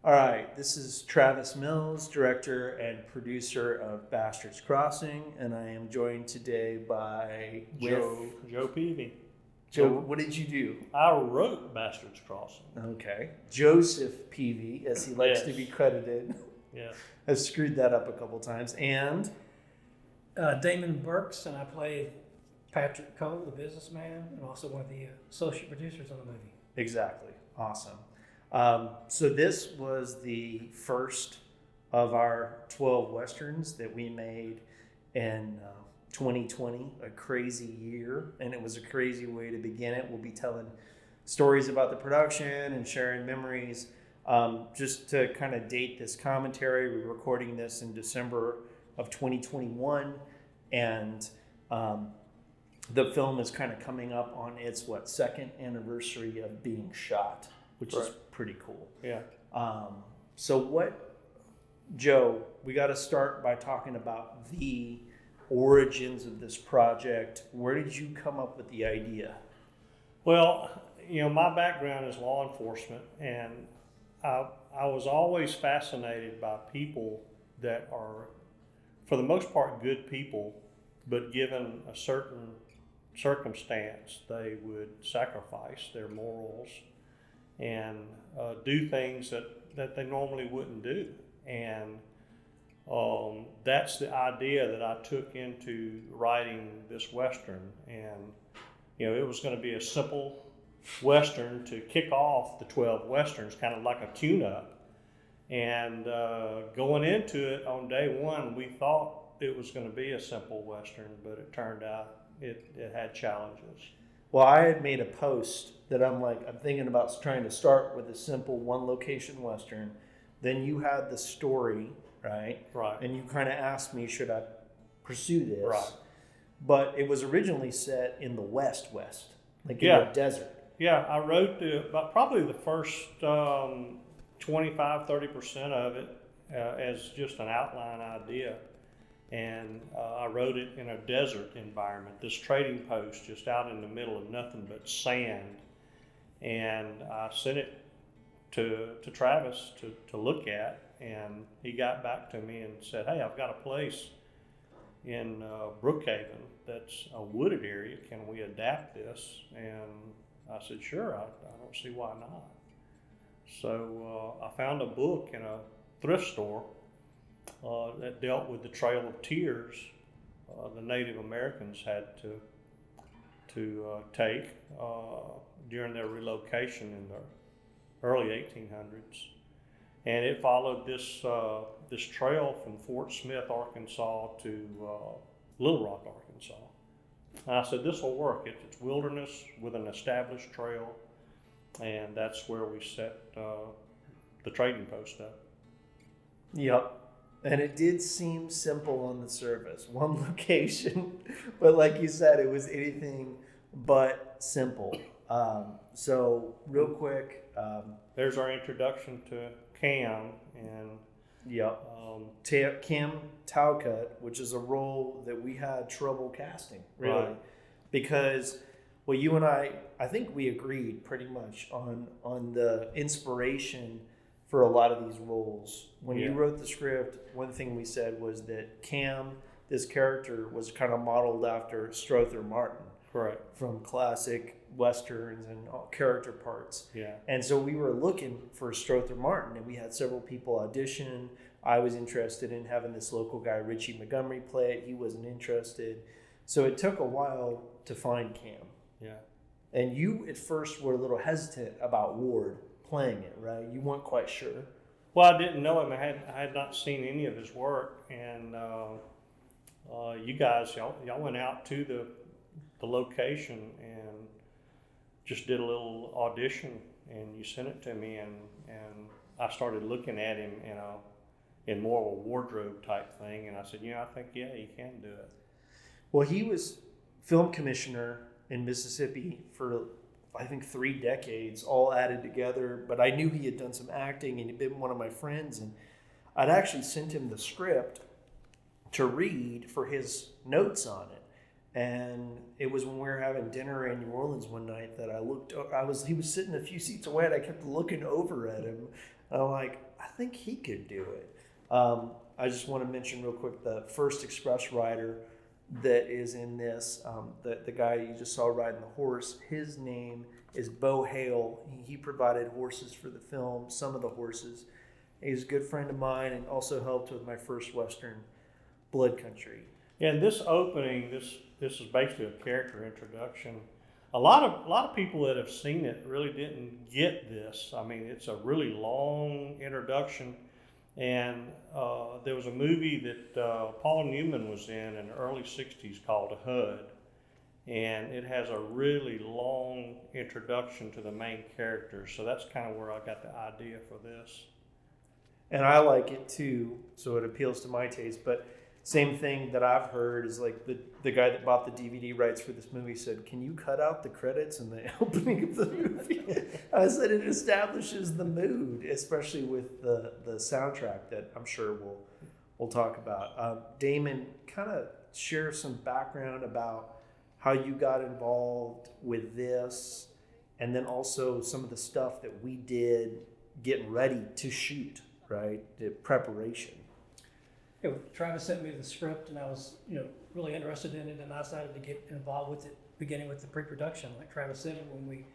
All right, this is Travis Mills, director and producer of Bastards Crossing, and I am joined today by Joe Peavy. Joe. What did you do? I wrote Bastards Crossing. Okay, Joseph Peavy, as he likes to Yes. be credited, Yeah. has screwed that up a couple times, and Damon Burks, and I play Patrick Cole, the businessman, and also one of the associate producers on the movie. exactly, awesome. So this was the first of our 12 westerns that we made in 2020, a crazy year, and it was a crazy way to begin it. We'll be telling stories about the production and sharing memories. Just to kind of date this commentary, we're recording this in December of 2021, and the film is kind of coming up on its second anniversary of being shot, which is pretty cool. Yeah. So Joe, we got to start by talking about the origins of this project. Where did you come up with the idea? Well, my background is law enforcement, and I was always fascinated by people that are, for the most part, good people, but given a certain circumstance, they would sacrifice their morals and do things that they normally wouldn't do. And that's the idea that I took into writing this Western. And, it was going to be a simple Western to kick off the 12 Westerns, kind of like a tune-up. And going into it on day one, we thought it was going to be a simple Western, but it turned out it had challenges. Well, I had made a post that I'm thinking about trying to start with a simple one location Western. Then you had the story, right? Right. And you kind of asked me, should I pursue this? Right. But it was originally set in the West, in the desert. Yeah, I wrote probably the first 25-30% of it as just an outline idea. And I wrote it in a desert environment, this trading post just out in the middle of nothing but sand. And I sent it to Travis to look at, and he got back to me and said, hey, I've got a place in Brookhaven that's a wooded area. Can we adapt this? And I said, sure, I don't see why not. So I found a book in a thrift store that dealt with the Trail of Tears the Native Americans had to take during their relocation in the early 1800s. And it followed this trail from Fort Smith, Arkansas to Little Rock, Arkansas. And I said, this will work. It's wilderness with an established trail, and that's where we set the trading post up. Yep. And it did seem simple on the surface, one location, but like you said, it was anything but simple. So real quick. There's our introduction to Cam. And yep. Cam Talcutt, which is a role that we had trouble casting, really. Right. Because, well, you and I think we agreed pretty much on the inspiration for a lot of these roles. When you wrote the script, one thing we said was that Cam, this character, was kind of modeled after Strother Martin. Correct. From classic westerns and all character parts. Yeah. And so we were looking for Strother Martin, and we had several people audition. I was interested in having this local guy, Richie Montgomery, play it. He wasn't interested. So it took a while to find Cam. Yeah. And you at first were a little hesitant about Ward playing it, right? You weren't quite sure. Well, I didn't know him. I had not seen any of his work, and you guys, y'all went out to the location and just did a little audition, and you sent it to me, and I started looking at him, in more of a wardrobe type thing, and I said, I think you can do it. Well, he was film commissioner in Mississippi for, I think, 3 decades, all added together. But I knew he had done some acting, and he'd been one of my friends. And I'd actually sent him the script to read for his notes on it. And it was when we were having dinner in New Orleans one night that he was sitting a few seats away, and I kept looking over at him. I'm like, think he could do it. I just want to mention real quick the first express rider that is in this, the guy you just saw riding the horse, his name is Bo Hale. He provided horses for the film, some of the horses. He's a good friend of mine and also helped with my first Western, Blood Country. Yeah, and this opening, this is basically a character introduction. A lot of people that have seen it really didn't get this. I mean, it's a really long introduction. And there was a movie that Paul Newman was in the early 60s called HUD. And it has a really long introduction to the main character. So that's kind of where I got the idea for this. And I like it too, so it appeals to my taste. But same thing that I've heard is like the guy that bought the DVD rights for this movie said, "Can you cut out the credits in the opening of the movie?" I said it establishes the mood, especially with the soundtrack that I'm sure we'll talk about. Damon, kind of share some background about how you got involved with this, and then also some of the stuff that we did getting ready to shoot, right? The preparation. Yeah, Travis sent me the script, and I was, really interested in it, and I decided to get involved with it, beginning with the pre-production. Like Travis said, when we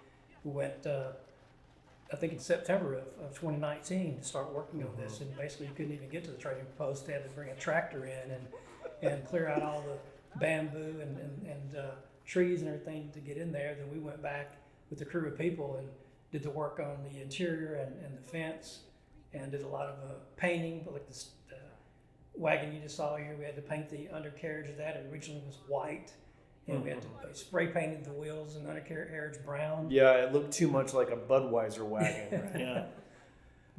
went, I think in September of 2019 to start working on this, and basically you couldn't even get to the trading post. They had to bring a tractor in and clear out all the bamboo and trees and everything to get in there. Then we went back with a crew of people and did the work on the interior and the fence, and did a lot of painting, but like this wagon you just saw here, we had to paint the undercarriage of that. It originally was white, and we had to spray painted the wheels and undercarriage brown. Yeah, it looked too much like a Budweiser wagon. Right? Yeah.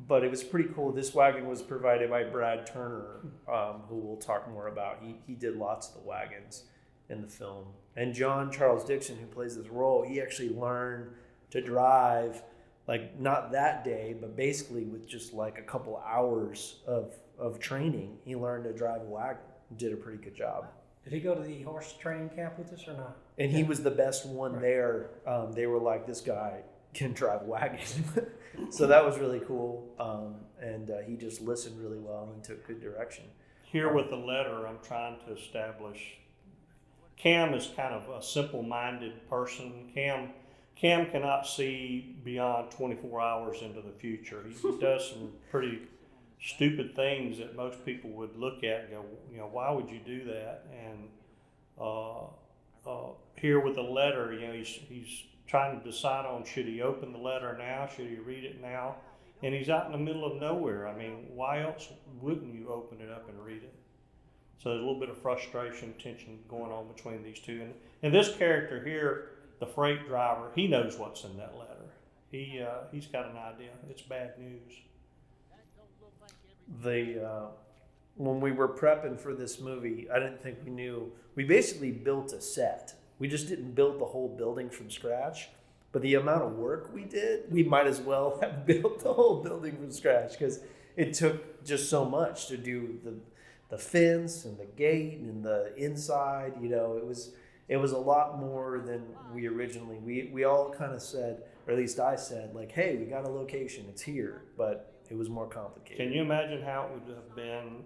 But it was pretty cool. This wagon was provided by Brad Turner, who we'll talk more about. He did lots of the wagons in the film. And John Charles Dixon, who plays this role, he actually learned to drive, like not that day, but basically with just like a couple hours of training, he learned to drive a wagon. Did a pretty good job. Did he go to the horse training camp with us or not? And he was the best one Right. there. They were like, this guy can drive a wagon. So that was really cool. And he just listened really well and took good direction. Here with the letter, I'm trying to establish, Cam is kind of a simple-minded person. Cam cannot see beyond 24 hours into the future. He does some pretty stupid things that most people would look at and go, why would you do that? And here with the letter, he's trying to decide on, should he open the letter now? Should he read it now? And he's out in the middle of nowhere. I mean, why else wouldn't you open it up and read it? So there's a little bit of frustration, tension going on between these two. And this character here, the freight driver, he knows what's in that letter. He's got an idea. It's bad news. When we were prepping for this movie, I didn't think we knew. We basically built a set. We just didn't build the whole building from scratch. But the amount of work we did, we might as well have built the whole building from scratch, because it took just so much to do the fence and the gate and the inside. It was a lot more than we originally. We all kind of said, or at least I said, like, hey, we got a location, it's here. But it was more complicated. Can you imagine how it would have been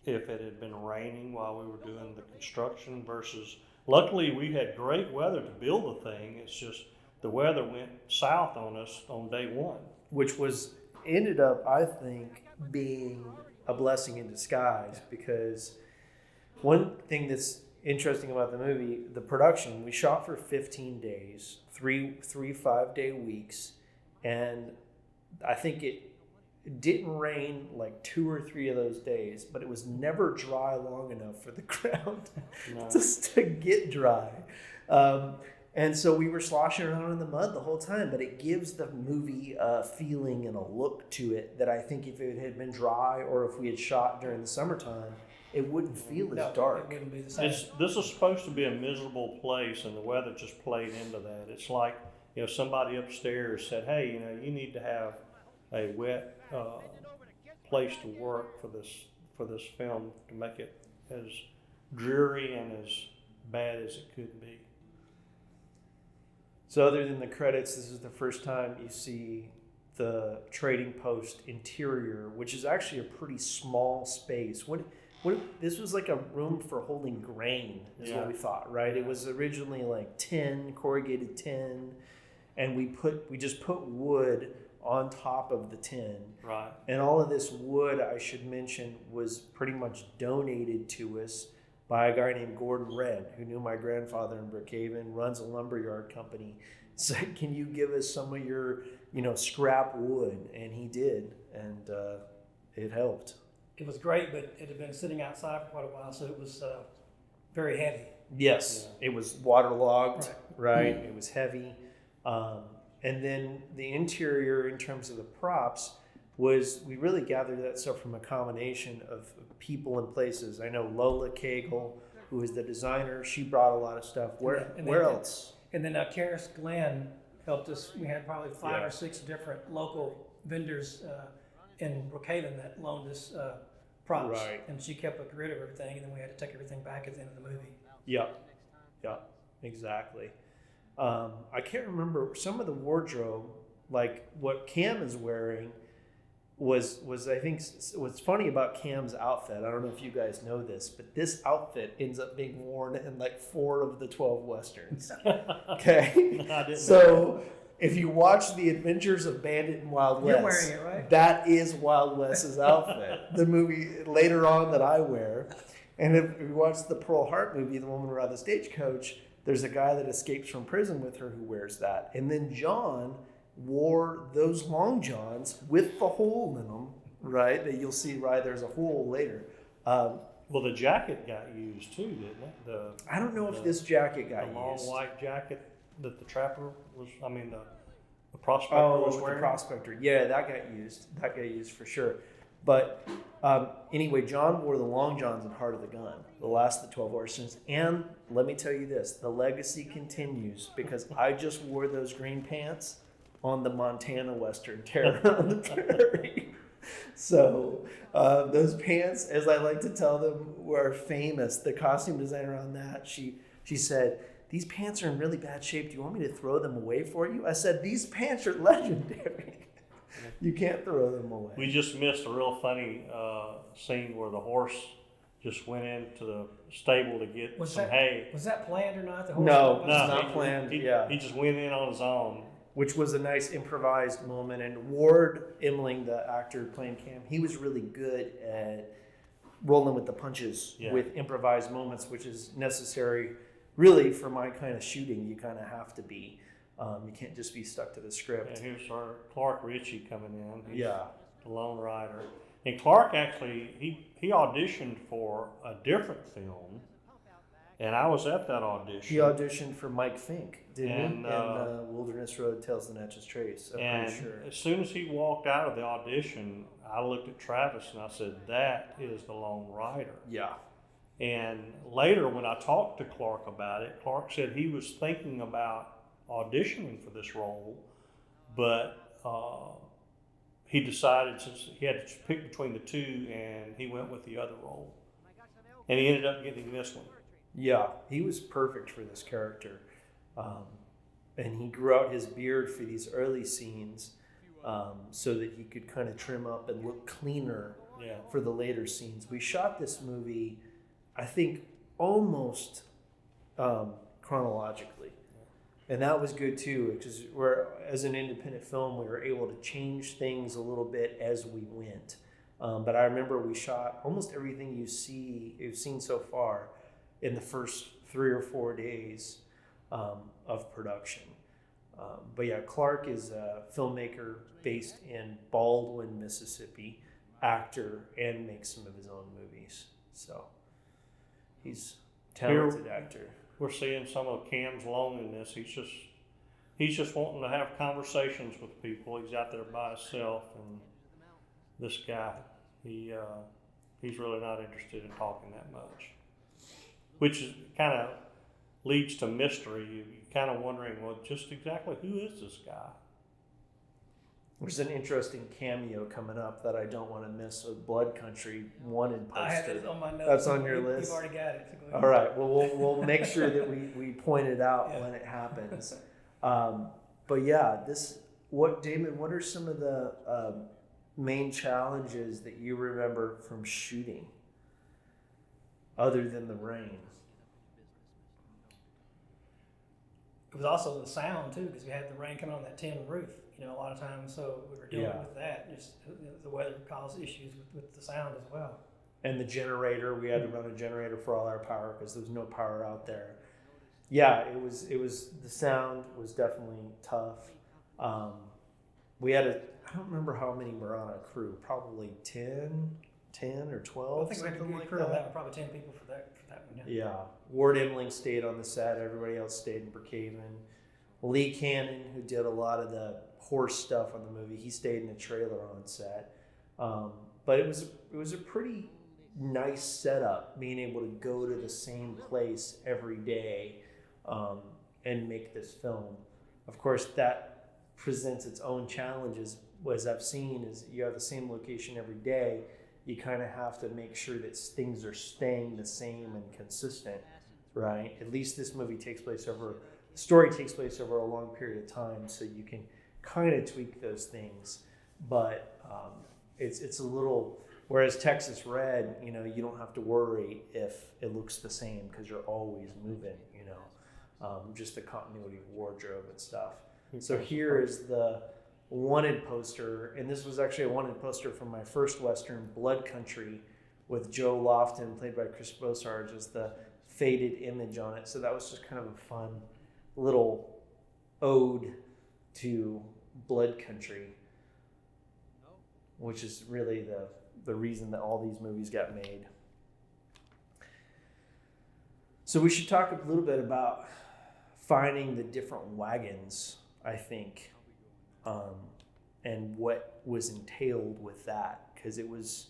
if it had been raining while we were doing the construction versus, luckily we had great weather to build the thing. It's just the weather went south on us on day one. Which ended up, I think, being a blessing in disguise, because one thing that's interesting about the movie, the production, we shot for 15 days, three 5-day weeks, and I think it didn't rain like 2 or 3 of those days, but it was never dry long enough for the ground just to get dry. And so we were sloshing around in the mud the whole time, but it gives the movie a feeling and a look to it that I think if it had been dry or if we had shot during the summertime, it wouldn't feel as dark. It wouldn't be the same. This is supposed to be a miserable place, and the weather just played into that. It's like, somebody upstairs said, hey, you need to have a wet place to work for this film to make it as dreary and as bad as it could be. So other than the credits, this is the first time you see the trading post interior, which is actually a pretty small space. What this was like a room for holding grain is what we thought, right? It was originally like tin, corrugated tin, and we just put wood on top of the tin. Right. And all of this wood, I should mention, was pretty much donated to us by a guy named Gordon Red, who knew my grandfather in Brookhaven, runs a lumberyard company. Said, can you give us some of your, scrap wood? And he did, and it helped. It was great, but it had been sitting outside for quite a while, so it was very heavy. Yes, it was waterlogged, right? Mm-hmm. It was heavy. And then the interior, in terms of the props, we really gathered that stuff from a combination of people and places. I know Lola Cagle, who is the designer, she brought a lot of stuff. Where else? And then Karis Glenn helped us. We had probably 5 or 6 different local vendors in Brookhaven that loaned us props. Right. And she kept a grid of everything, and then we had to take everything back at the end of the movie. Yep, exactly. I can't remember some of the wardrobe, like what Cam is wearing was I think what's funny about Cam's outfit. I don't know if you guys know this, but this outfit ends up being worn in like 4 of the 12 westerns. Okay, I didn't so if you watch The Adventures of Bandit and Wild West, you're wearing it, right? That is Wild West's outfit. The movie later on that I wear, and if you watch the Pearl Hart movie, The Woman Who Rode the Stagecoach, there's a guy that escapes from prison with her who wears that. And then John wore those long johns with the hole in them, right? That you'll see, right? There's a hole later. Well, the jacket got used too, didn't it? I don't know if this jacket got the long used. white jacket that the trapper was, the prospector was wearing. The prospector. Yeah, that got used. That got used for sure. But anyway, John wore the long johns in Heart of the Gun, the last of the 12 westerns. And let me tell you this, the legacy continues because I just wore those green pants on the Montana Western Terror on the Prairie. So those pants, as I like to tell them, were famous. The costume designer on that, she said, these pants are in really bad shape. Do you want me to throw them away for you? I said, these pants are legendary. You can't throw them away. We just missed a real funny scene where the horse just went into the stable to get some hay. Was that planned or not? The horse No, it's not planned. He just went in on his own. Which was a nice improvised moment. And Ward Imling, the actor playing Cam, he was really good at rolling with the punches with improvised moments, which is necessary really for my kind of shooting. You kind of have to be. You can't just be stuck to the script. And here's our Clark Ritchie coming in. He's the Lone Rider. And Clark actually, he auditioned for a different film. And I was at that audition. He auditioned for Mike Fink, didn't he? And Wilderness Road Tells the Natchez Trace, I'm pretty sure. As soon as he walked out of the audition, I looked at Travis and I said, that is the Lone Rider. Yeah. And later when I talked to Clark about it, Clark said he was thinking about auditioning for this role, but he decided, since he had to pick between the two, and he went with the other role. And he ended up getting this one. Yeah, he was perfect for this character. And he grew out his beard for these early scenes so that he could kind of trim up and look cleaner for the later scenes. We shot this movie, I think, almost chronologically. And that was good too, because as an independent film, we were able to change things a little bit as we went. But I remember we shot almost everything you've seen so far in the first 3 or 4 days of production. But yeah, Clark is a filmmaker based in Baldwin, Mississippi, actor, and makes some of his own movies. So he's a talented actor. We're seeing some of Cam's loneliness. He's just wanting to have conversations with people. He's out there by himself, and this guy, he's really not interested in talking that much, which is kind of leads to mystery. You're kind of wondering, well, just exactly who is this guy? There's an interesting cameo coming up that I don't want to miss with Blood Country Wanted poster. I have it on my notes. That's on your list? You've already got it. So all right. Well, we'll make sure that we point it out when it happens. But yeah, Damon, what are some of the main challenges that you remember from shooting other than the rain? It was also the sound too, because we had the rain coming on that tin roof, a lot of times. So we were dealing with that. Just the weather caused issues with the sound as well. And the generator, we had to run a generator for all our power because there was no power out there. Yeah, it was the sound was definitely tough. We had I don't remember how many were on a crew, probably 10 or 12. I think we had a good crew on that one, probably 10 people for that one. Yeah. Ward Emling stayed on the set. Everybody else stayed in Brookhaven. Lee Cannon, who did a lot of the horse stuff on the movie, he stayed in the trailer on set. But it was a pretty nice setup, being able to go to the same place every day and make this film. Of course, that presents its own challenges. As I've seen, is you have the same location every day. You kind of have to make sure that things are staying the same and consistent, right? At least this movie the story takes place over a long period of time, so you can kind of tweak those things. But it's a little, whereas Texas Red, you don't have to worry if it looks the same because you're always moving, just the continuity of wardrobe and stuff. So here is the wanted poster, and this was actually a wanted poster from my first Western, Blood Country, with Joe Lofton, played by Chris Bosarge, as the faded image on it. So that was just kind of a fun little ode to Blood Country, which is really the reason that all these movies got made. So we should talk a little bit about finding the different wagons, I think, and what was entailed with that, because it was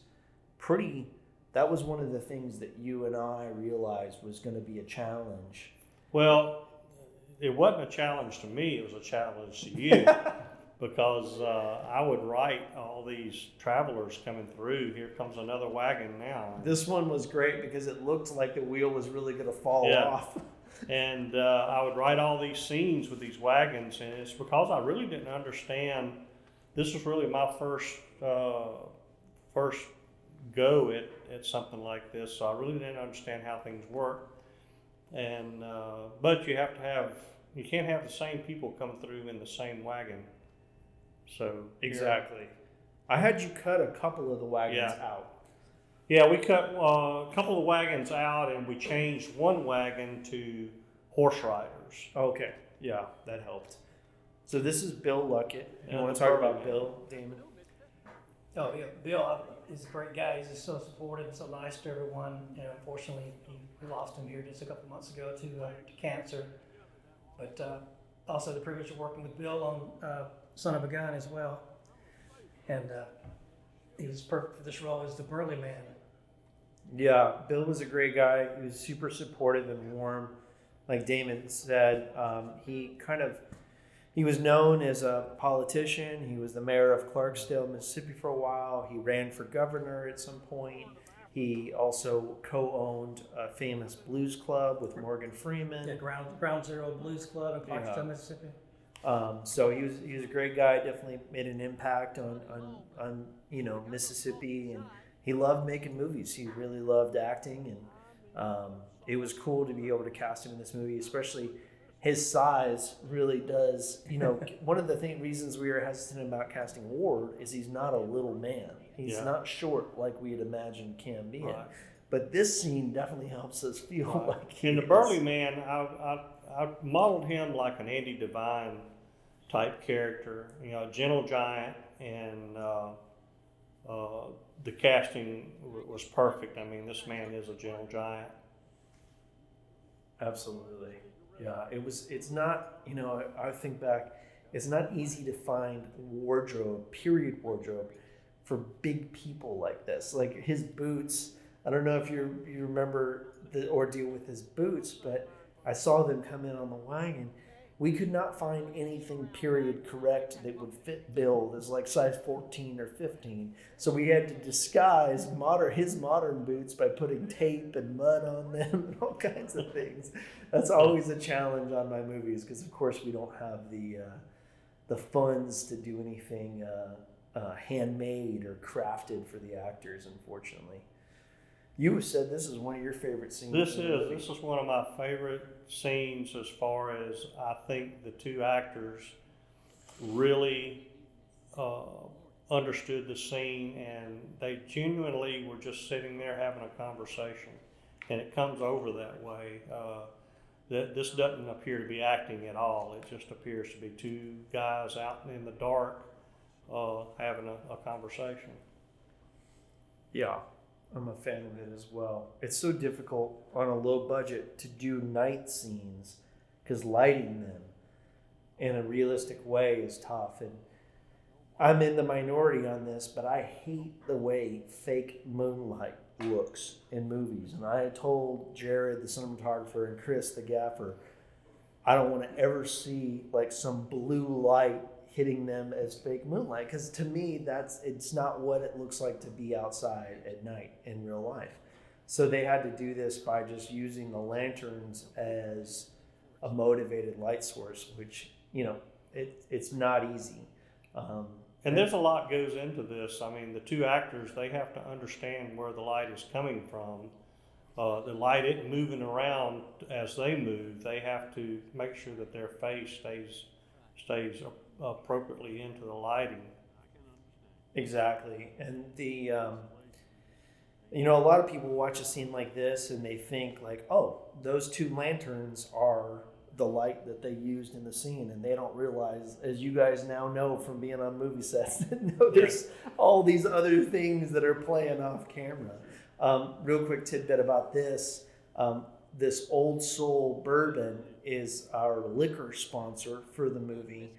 that was one of the things that you and I realized was going to be a challenge. Well, it wasn't a challenge to me, it was a challenge to you. Because I would write all these travelers coming through. Here comes another wagon now. This one was great because it looked like the wheel was really going to fall off. And I would write all these scenes with these wagons, and it's because I really didn't understand. This was really my first go at something like this, so I really didn't understand how things work. And but you can't have the same people come through in the same wagon. So exactly. I had you cut a couple of the wagons out. Yeah, we cut a couple of wagons out, and we changed one wagon to horse riders. Okay, yeah, that helped. So this is Bill Luckett. You want to talk about Bill, Damon? Oh yeah, Bill is a great guy. He's just so supportive and so nice to everyone. Unfortunately, we lost him here just a couple months ago to cancer. But also the privilege of working with Bill on Son of a Gun as well. And he was perfect for this role as the burly man. Yeah, Bill was a great guy. He was super supportive and warm. Like Damon said, he was known as a politician. He was the mayor of Clarksdale, Mississippi for a while. He ran for governor at some point. He also co-owned a famous blues club with Morgan Freeman. Yeah, Ground Zero Blues Club in Clarksdale, Mississippi. So he was a great guy. Definitely made an impact on Mississippi, and he loved making movies. He really loved acting, and it was cool to be able to cast him in this movie, especially his size really does. One of the reasons we were hesitant about casting Ward is he's not a little man. He's not short like we had imagined Cam being. Right. But this scene definitely helps us feel like he in the burly man, I modeled him like an Andy Devine type character, a gentle giant, and the casting was perfect. I mean, this man is a gentle giant. Absolutely. Yeah, it's not, I think back, it's not easy to find period wardrobe for big people like this. Like his boots, I don't know if you remember the ordeal with his boots, but I saw them come in on the wagon. We could not find anything period correct that would fit Bill that's like size 14 or 15. So we had to disguise his modern boots by putting tape and mud on them and all kinds of things. That's always a challenge on my movies because, of course, we don't have the funds to do anything handmade or crafted for the actors, unfortunately. You said this is one of your favorite scenes. This is one of my favorite scenes as far as I think the two actors really understood the scene, and they genuinely were just sitting there having a conversation, and it comes over that way. That this doesn't appear to be acting at all. It just appears to be two guys out in the dark having a conversation. Yeah, I'm a fan of it as well. It's so difficult on a low budget to do night scenes because lighting them in a realistic way is tough. And I'm in the minority on this, but I hate the way fake moonlight looks in movies. And I told Jared, the cinematographer, and Chris, the gaffer, I don't want to ever see like some blue light hitting them as fake moonlight, because to me it's not what it looks like to be outside at night in real life. So they had to do this by just using the lanterns as a motivated light source, which it's not easy. And there's a lot goes into this. I mean, the two actors, they have to understand where the light is coming from. The light isn't moving around as they move. They have to make sure that their face stays appropriately into the lighting. Exactly. And the a lot of people watch a scene like this and they think like, oh, those two lanterns are the light that they used in the scene, and they don't realize, as you guys now know from being on movie sets, that there's all these other things that are playing off camera. Real quick tidbit about this. This Old Soul bourbon is our liquor sponsor for the movie,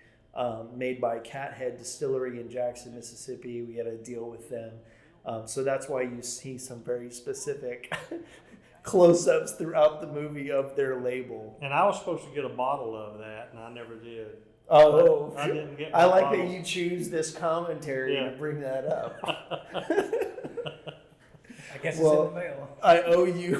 made by Cathead Distillery in Jackson, Mississippi. We had a deal with them. So that's why you see some very specific close-ups throughout the movie of their label. And I was supposed to get a bottle of that, and I never did. Oh, I didn't get. I like bottle. that you choose this commentary to bring that up. I guess it's in the mail. I owe you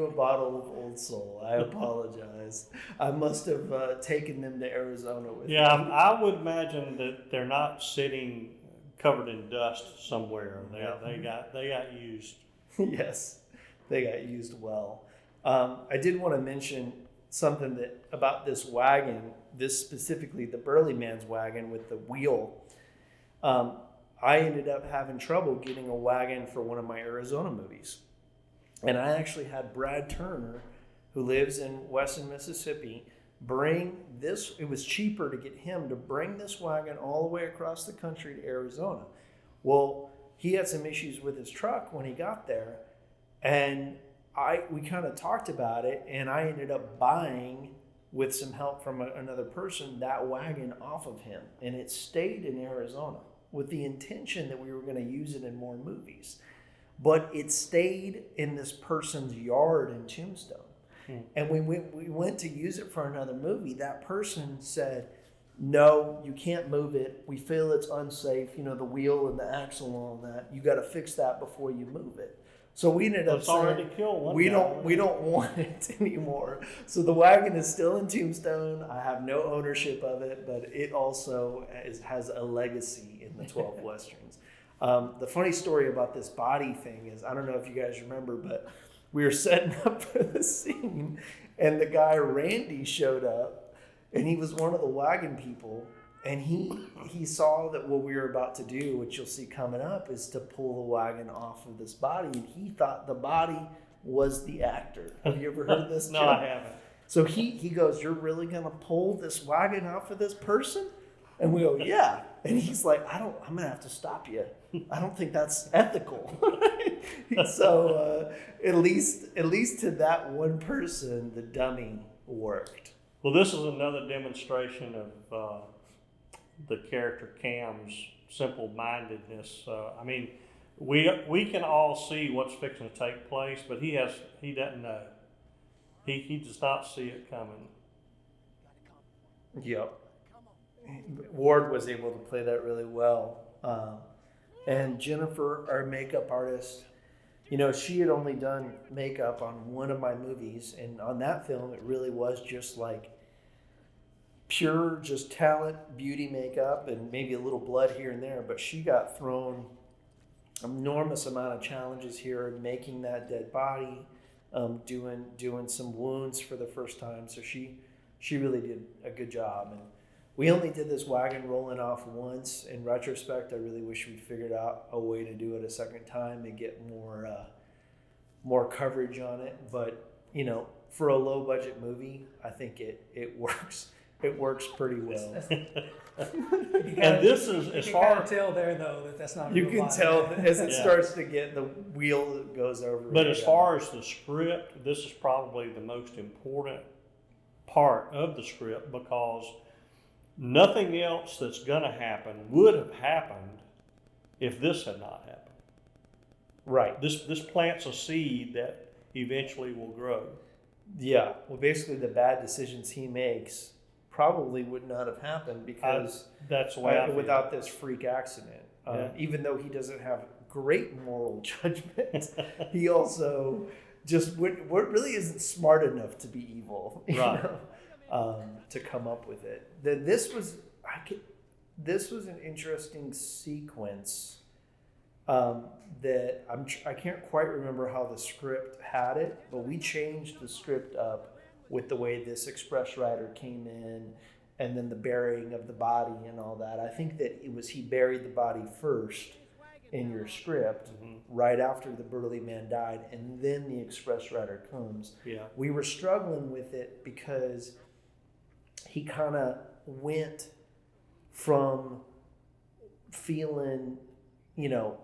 a bottle of Old Soul. I apologize. I must have taken them to Arizona with me. I would imagine that they're not sitting covered in dust somewhere. They got used. Yes, they got used well. I did want to mention something about this wagon, this specifically the Burley Man's wagon with the wheel. I ended up having trouble getting a wagon for one of my Arizona movies. And I actually had Brad Turner, who lives in Weston, Mississippi, bring this. It was cheaper to get him to bring this wagon all the way across the country to Arizona. Well, he had some issues with his truck when he got there, and we kind of talked about it, and I ended up buying, with some help from another person, that wagon off of him, and it stayed in Arizona with the intention that we were going to use it in more movies. But it stayed in this person's yard in Tombstone. And when we went to use it for another movie, that person said, no, you can't move it. We feel it's unsafe. The wheel and the axle and all that. You got to fix that before you move it. So we ended up saying, we don't want it anymore. So the wagon is still in Tombstone. I have no ownership of it, but it also has a legacy in the 12 Westerns. The funny story about this body thing is, I don't know if you guys remember, but we were setting up for the scene, and the guy Randy showed up, and he was one of the wagon people. And he saw that what we were about to do, which you'll see coming up, is to pull the wagon off of this body. And he thought the body was the actor. Have you ever heard this? No, I haven't. So he goes, you're really going to pull this wagon off of this person? And we go, yeah. And he's like, I'm going to have to stop you. I don't think that's ethical. So at least to that one person, the dummy worked. Well, this is another demonstration of the character Cam's simple-mindedness. I mean, we can all see what's fixing to take place, but he doesn't know. He does not see it coming. Yep. Ward was able to play that really well. And Jennifer, our makeup artist, she had only done makeup on one of my movies, and on that film, it really was just like pure just talent, beauty, makeup, and maybe a little blood here and there, but she got thrown enormous amount of challenges here, making that dead body, doing some wounds for the first time. So she really did a good job. And we only did this wagon rolling off once. In retrospect, I really wish we'd figured out a way to do it a second time and get more coverage on it. But you know, for a low budget movie, I think it works. It works pretty well. And this is as You far can tell there though that that's not. A You real can body. tell as it Yeah. starts to get the wheel that goes over. But it. as far as the script, this is probably the most important part of the script, because nothing else that's going to happen would have happened if this had not happened. Right. This plants a seed that eventually will grow. Yeah. Well, basically, the bad decisions he makes probably would not have happened because That's the way I feel. without this freak accident. Yeah. Even though he doesn't have great moral judgment, he also just really isn't smart enough to be evil, you Right. know, to come up with it. This was an interesting sequence that I can't quite remember how the script had it, but we changed the script up with the way this express rider came in and then the burying of the body and all that. I think that he buried the body first in your script, right after the burly man died, and then the express rider comes. Yeah. We were struggling with it because he kind of went from feeling, you know,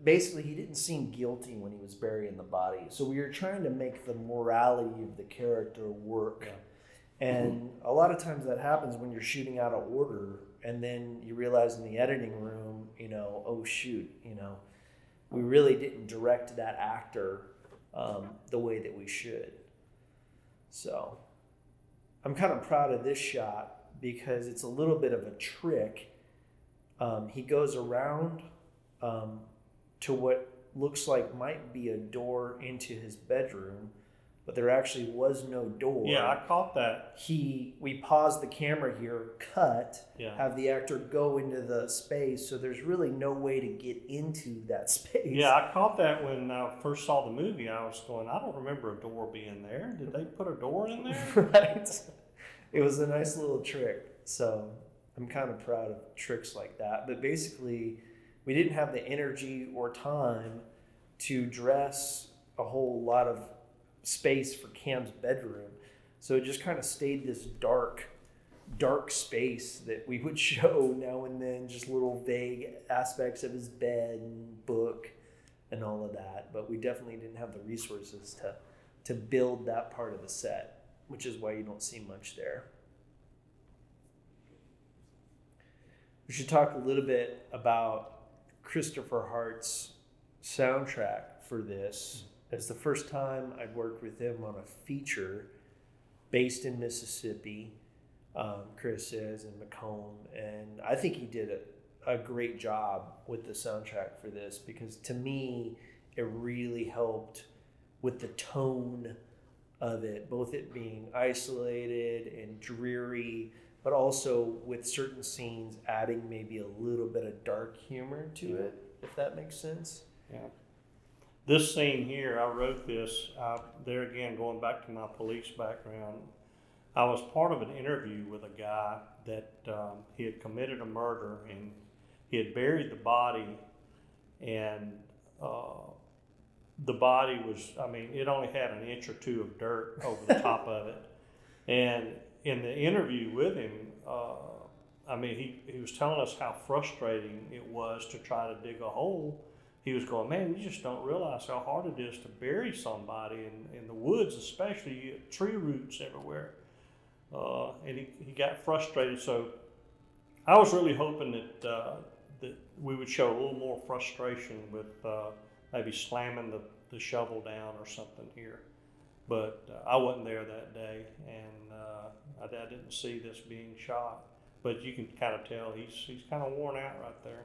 basically he didn't seem guilty when he was burying the body. So we were trying to make the morality of the character work. Yeah. And a lot of times that happens when you're shooting out of order, and then you realize in the editing room, you know, oh shoot, you know, we really didn't direct that actor the way that we should. So I'm kind of proud of this shot because it's a little bit of a trick. He goes around to what looks like might be a door into his bedroom, but there actually was no door. Yeah, I caught that. We pause the camera here, cut, Yeah. have the actor go into the space, so there's really no way to get into that space. Yeah, I caught that when I first saw the movie. I was going, I don't remember a door being there. Did they put a door in there? Right. It was a nice little trick. So I'm kind of proud of tricks like that. But basically, we didn't have the energy or time to dress a whole lot of space for Cam's bedroom. So it just kind of stayed this dark space that we would show now and then, just little vague aspects of his bed and book and all of that. But we definitely didn't have the resources to build that part of the set, which is why you don't see much there. We should talk a little bit about Christopher Hart's soundtrack for this. It's the first time I'd worked with him on a feature based in Mississippi. Chris is, and Macomb, and I think he did a great job with the soundtrack for this, because to me it really helped with the tone of it, both it being isolated and dreary, but also with certain scenes adding maybe a little bit of dark humor to it, if that makes sense. Yeah. This scene here, I wrote this, there again, going back to my police background, I was part of an interview with a guy that he had committed a murder, and he had buried the body, and the body was, I mean, it only had an inch or two of dirt over the top of it. And in the interview with him, I mean, he was telling us how frustrating it was to try to dig a hole. He was going, man, you just don't realize how hard it is to bury somebody in the woods, especially. You get tree roots everywhere. And he got frustrated. So I was really hoping that we would show a little more frustration with maybe slamming the shovel down or something here. But I wasn't there that day, and I didn't see this being shot. But you can kind of tell he's kind of worn out right there,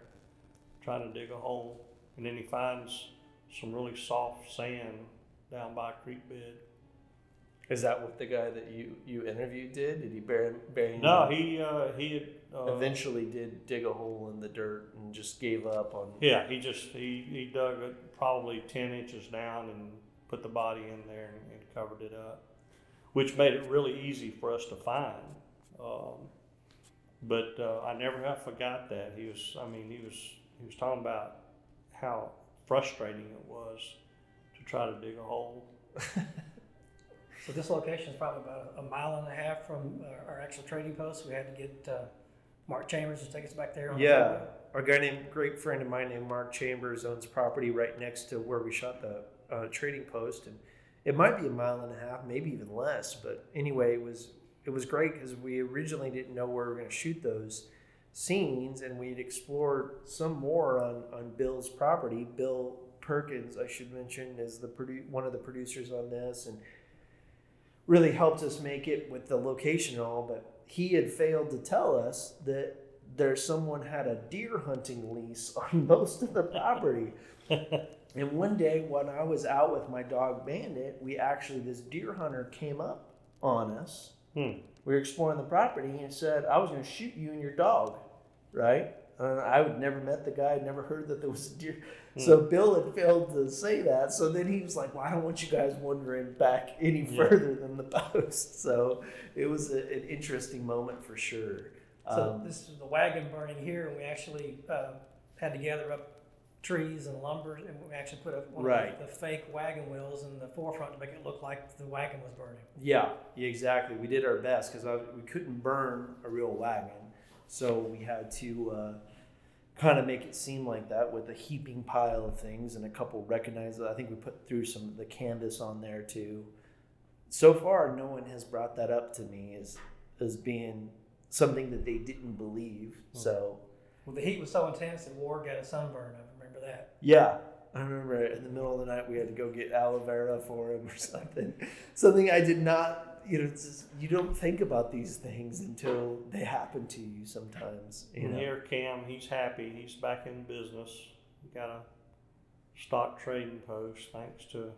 trying to dig a hole. And then he finds some really soft sand down by a creek bed. Is that what the guy that you interviewed did? Did he bury No, him? he had Eventually did dig a hole in the dirt and just gave up on. Yeah, he dug it probably 10 inches down and put the body in there and covered it up, which made it really easy for us to find. But I never have forgot that. He was talking about how frustrating it was to try to dig a hole. So this location is probably about a mile and a half from our actual trading post. We had to get Mark Chambers to take us back there. Yeah, our great friend of mine named Mark Chambers owns property right next to where we shot the trading post, and it might be a mile and a half, maybe even less. But anyway, it was great because we originally didn't know where we were going to shoot those scenes, and we'd explored some more on Bill's property. Bill Perkins, I should mention, is one of the producers on this, and really helped us make it with the location and all. But he had failed to tell us that someone had a deer hunting lease on most of the property. And one day when I was out with my dog Bandit, this deer hunter came up on us. We were exploring the property and said, I was going to shoot you and your dog, right? I had never met the guy, I'd never heard that there was a deer. So Bill had failed to say that. So then he was like, well, I don't want you guys wandering back any further than the post. So it was an interesting moment for sure. So this is the wagon burning here, and we actually had to gather up trees and lumber, and we actually put one of the fake wagon wheels in the forefront to make it look like the wagon was burning. Yeah, exactly. We did our best because we couldn't burn a real wagon. So we had to kind of make it seem like that with a heaping pile of things and a couple recognized. I think we put through some of the canvas on there too. So far, no one has brought that up to me as being something that they didn't believe. So, well, the heat was so intense that Ward got a sunburn. I remember that. Yeah, I remember in the middle of the night we had to go get aloe vera for him or something. Something I did not. It's just, you don't think about these things until they happen to you sometimes. And here, Cam, he's happy. He's back in business. He got a stock trading post thanks to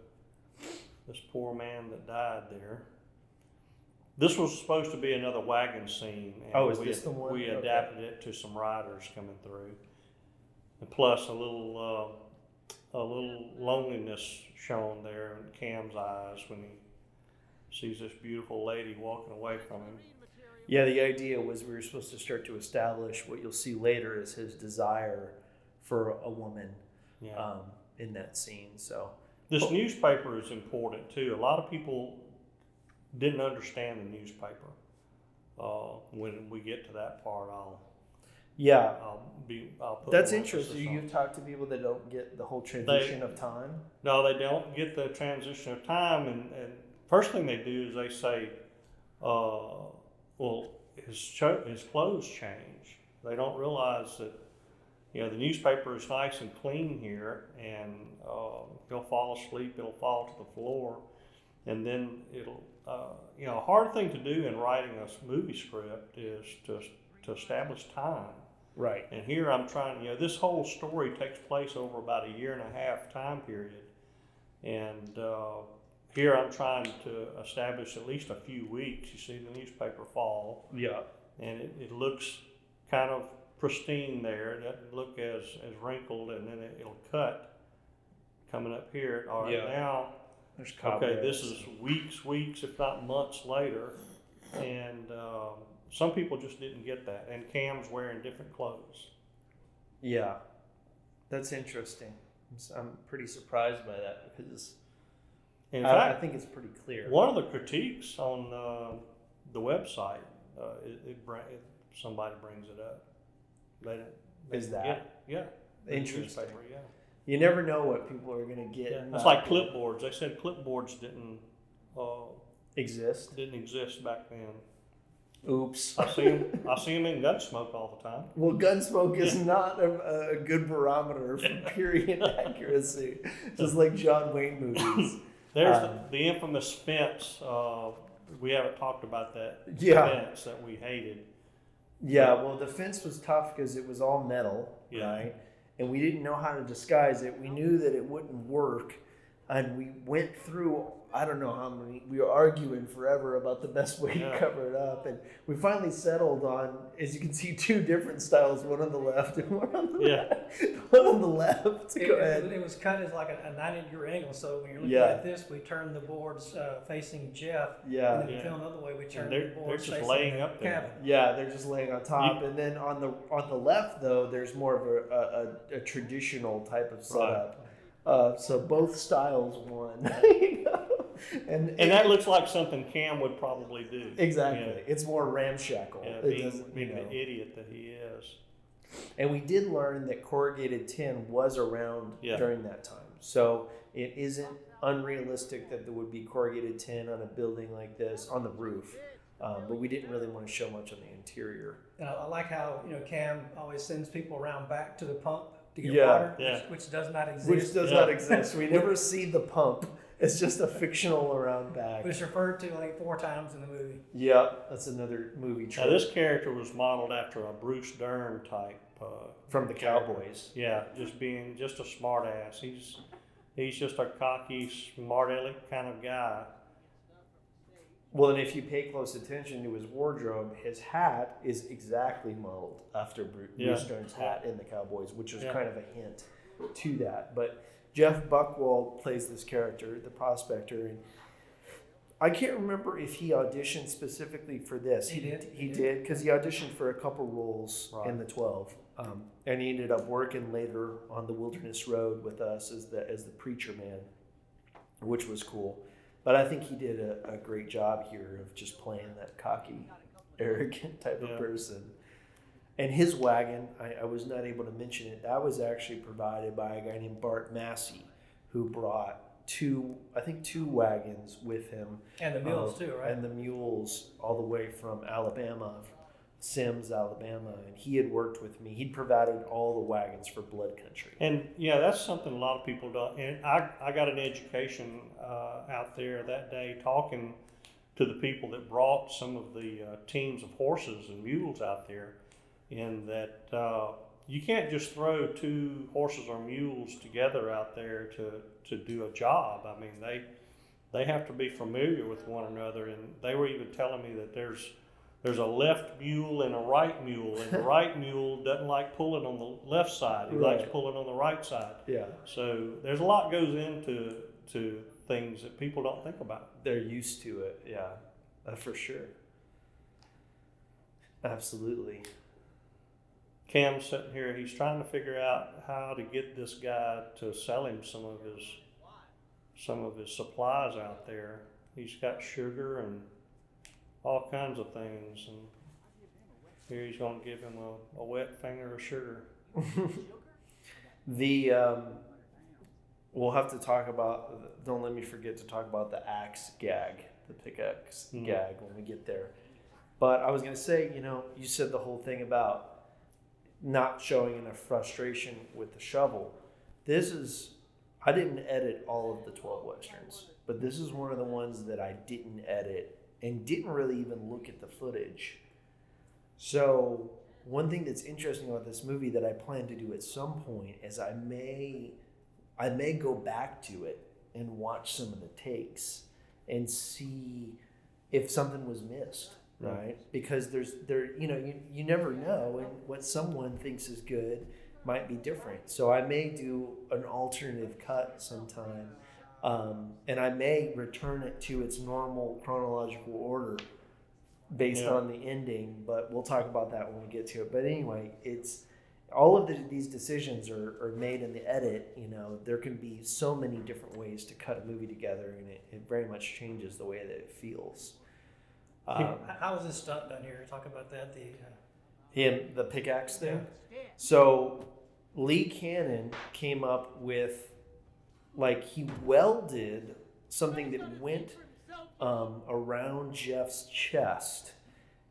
this poor man that died there. This was supposed to be another wagon scene. And is this the one? We adapted it to some riders coming through. And plus a little loneliness shown there in Cam's eyes when he sees this beautiful lady walking away from him. Yeah, the idea was we were supposed to start to establish what you'll see later is his desire for a woman in that scene. So this newspaper is important too. A lot of people didn't understand the newspaper. When we get to that part, I'll put. That's more interesting. emphasis on. You've talked to people that don't get the whole transition of time. No, they don't get the transition of time, and first thing they do is they say, well, his clothes change. They don't realize that, the newspaper is nice and clean here, and he'll fall asleep, it'll fall to the floor, and then it'll, a hard thing to do in writing a movie script is to establish time. Right. And here I'm trying, this whole story takes place over about a 1.5 time period, and here I'm trying to establish at least a few weeks. You see the newspaper fall. Yeah. And it looks kind of pristine there. It doesn't look as wrinkled, and then it'll cut coming up here. All right, now, this is weeks, if not months later. And some people just didn't get that. And Cam's wearing different clothes. Yeah. That's interesting. I'm pretty surprised by that because in fact, I think it's pretty clear. One of the critiques on the website, somebody brings it up. Interesting? Yeah. You never know what people are going to get. Yeah. It's like clipboards. They said clipboards didn't exist back then. Oops. I see them in Gunsmoke all the time. Well, Gunsmoke is not a good barometer for period accuracy, just like John Wayne movies. There's the infamous fence. We haven't talked about that fence that we hated. Yeah, well, the fence was tough because it was all metal, right? And we didn't know how to disguise it. We knew that it wouldn't work and we went through, I don't know how many, we were arguing forever about the best way to cover it up, and we finally settled on, as you can see, two different styles, one on the left and one on the right. One on the left. Go ahead. It was cut as like a 90-degree angle, so when you're looking Yeah. at this, we turned the boards facing Jeff, Yeah. and then we filmed the other way, we turned they're the boards just facing laying the up there. cabin. Yeah, they're just laying on top, and then on the left though, there's more of a traditional type of setup. So both styles won. You know? And that looks like something Cam would probably do. Exactly. You know? It's more ramshackle. Yeah, It doesn't, being you know. the idiot that he is. And we did learn that corrugated tin was around during that time. So it isn't unrealistic that there would be corrugated tin on a building like this, on the roof. But we didn't really want to show much on the interior. And I like how, Cam always sends people around back to the pump to get Yeah. water, Yeah. which does not exist. Which does not exist. We never see the pump. It's just a fictional around bag. But it's referred to like 4 times in the movie. Yep, that's another movie Now trope. this character was modeled after a Bruce Dern type. From the character. Cowboys. Yeah, just being just a smart ass. He's just a cocky, smart aleck kind of guy. Well, and if you pay close attention to his wardrobe, his hat is exactly modeled after Bruce Dern's hat in the Cowboys, which is kind of a hint to that. But Jeff Buckwald plays this character, the prospector, and I can't remember if he auditioned specifically for this. He did. He did, because he auditioned for a couple roles in the 12. And he ended up working later on the Wilderness Road with us as the preacher man, which was cool. But I think he did a great job here of just playing that cocky, arrogant type of person. And his wagon, I was not able to mention it, that was actually provided by a guy named Bart Massey, who brought two wagons with him. And the mules too, right? And the mules all the way from Alabama, Sims, Alabama. And he had worked with me. He'd provided all the wagons for Blood Country. And that's something a lot of people don't. And I got an education out there that day talking to the people that brought some of the teams of horses and mules out there, in that you can't just throw 2 horses or mules together out there to do a job. I mean, they have to be familiar with one another. And they were even telling me that there's a left mule and a right mule, and the right mule doesn't like pulling on the left side. He likes pulling on the right side. Yeah. So there's a lot goes into things that people don't think about. They're used to it, for sure. Absolutely. Cam's sitting here, he's trying to figure out how to get this guy to sell him some of his supplies out there. He's got sugar and all kinds of things, and here he's going to give him a wet finger of sugar. We'll have to talk about, don't let me forget to talk about the axe gag, the pickaxe gag when we get there. But I was going to say, you said the whole thing about not showing enough frustration with the shovel. I didn't edit all of the 12 Westerns, but this is one of the ones that I didn't edit and didn't really even look at the footage. So one thing that's interesting about this movie that I plan to do at some point is I may go back to it and watch some of the takes and see if something was missed, right? Because you never know, and what someone thinks is good might be different. So I may do an alternative cut sometime. And I may return it to its normal chronological order based on the ending, but we'll talk about that when we get to it. But anyway, it's all of these decisions are made in the edit. There can be so many different ways to cut a movie together, and it very much changes the way that it feels. How was this stunt done here? Talk about that. The pickaxe thing. So Lee Cannon came up with, he welded something that went around Jeff's chest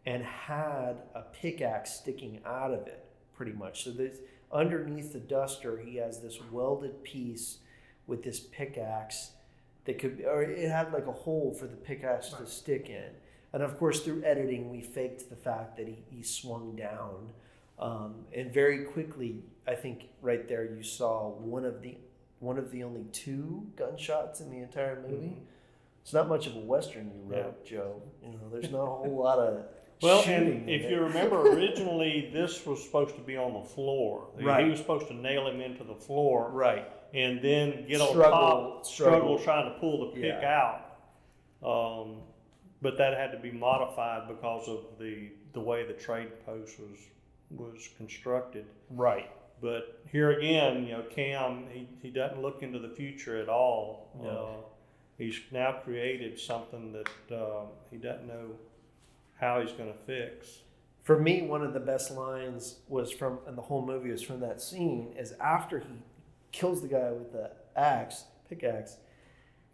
and had a pickaxe sticking out of it, pretty much. So underneath the duster, he has this welded piece with this pickaxe that it had like a hole for the pickaxe to stick in. And of course, through editing, we faked the fact that he swung down. And very quickly, I think right there, you saw one of the one of the only 2 gunshots in the entire movie. Mhm. It's not much of a Western you wrote, Joe. You know, there's not a whole lot of Well, shooting. and if you remember, originally this was supposed to be on the floor. Right. He was supposed to nail him into the floor, Right. and then get on Struggle- top, struggle. trying to pull the pick Yeah. out. But that had to be modified because of the way the trade post was constructed. Right. But here again, you know, Cam, he doesn't look into the future at all. No. He's now created something that he doesn't know how he's going to fix. For me, one of the best lines was from, and the whole movie was from that scene, is after he kills the guy with the pickaxe,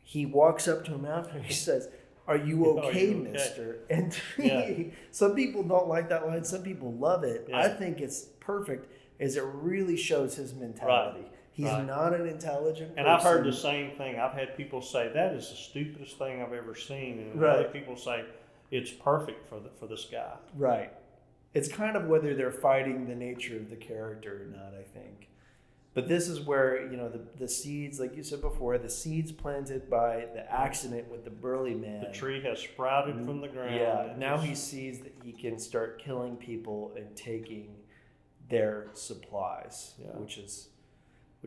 he walks up to him after and he says, "Are you okay, Are you okay?" mister?" And to Yeah. me, some people don't like that line, some people love it. Yeah. I think it's perfect, as it really shows his mentality. He's Right. not an intelligent person. And I've heard the same thing. I've had people say that is the stupidest thing I've ever seen, and Right. other people say it's perfect for this guy. Right. It's kind of whether they're fighting the nature of the character or not, I think. But this is where, you know, the seeds, like you said before, the seeds planted by the accident with the burly man. The tree has sprouted from the ground. Yeah, and now it's- he sees that he can start killing people and taking their supplies, Yeah. which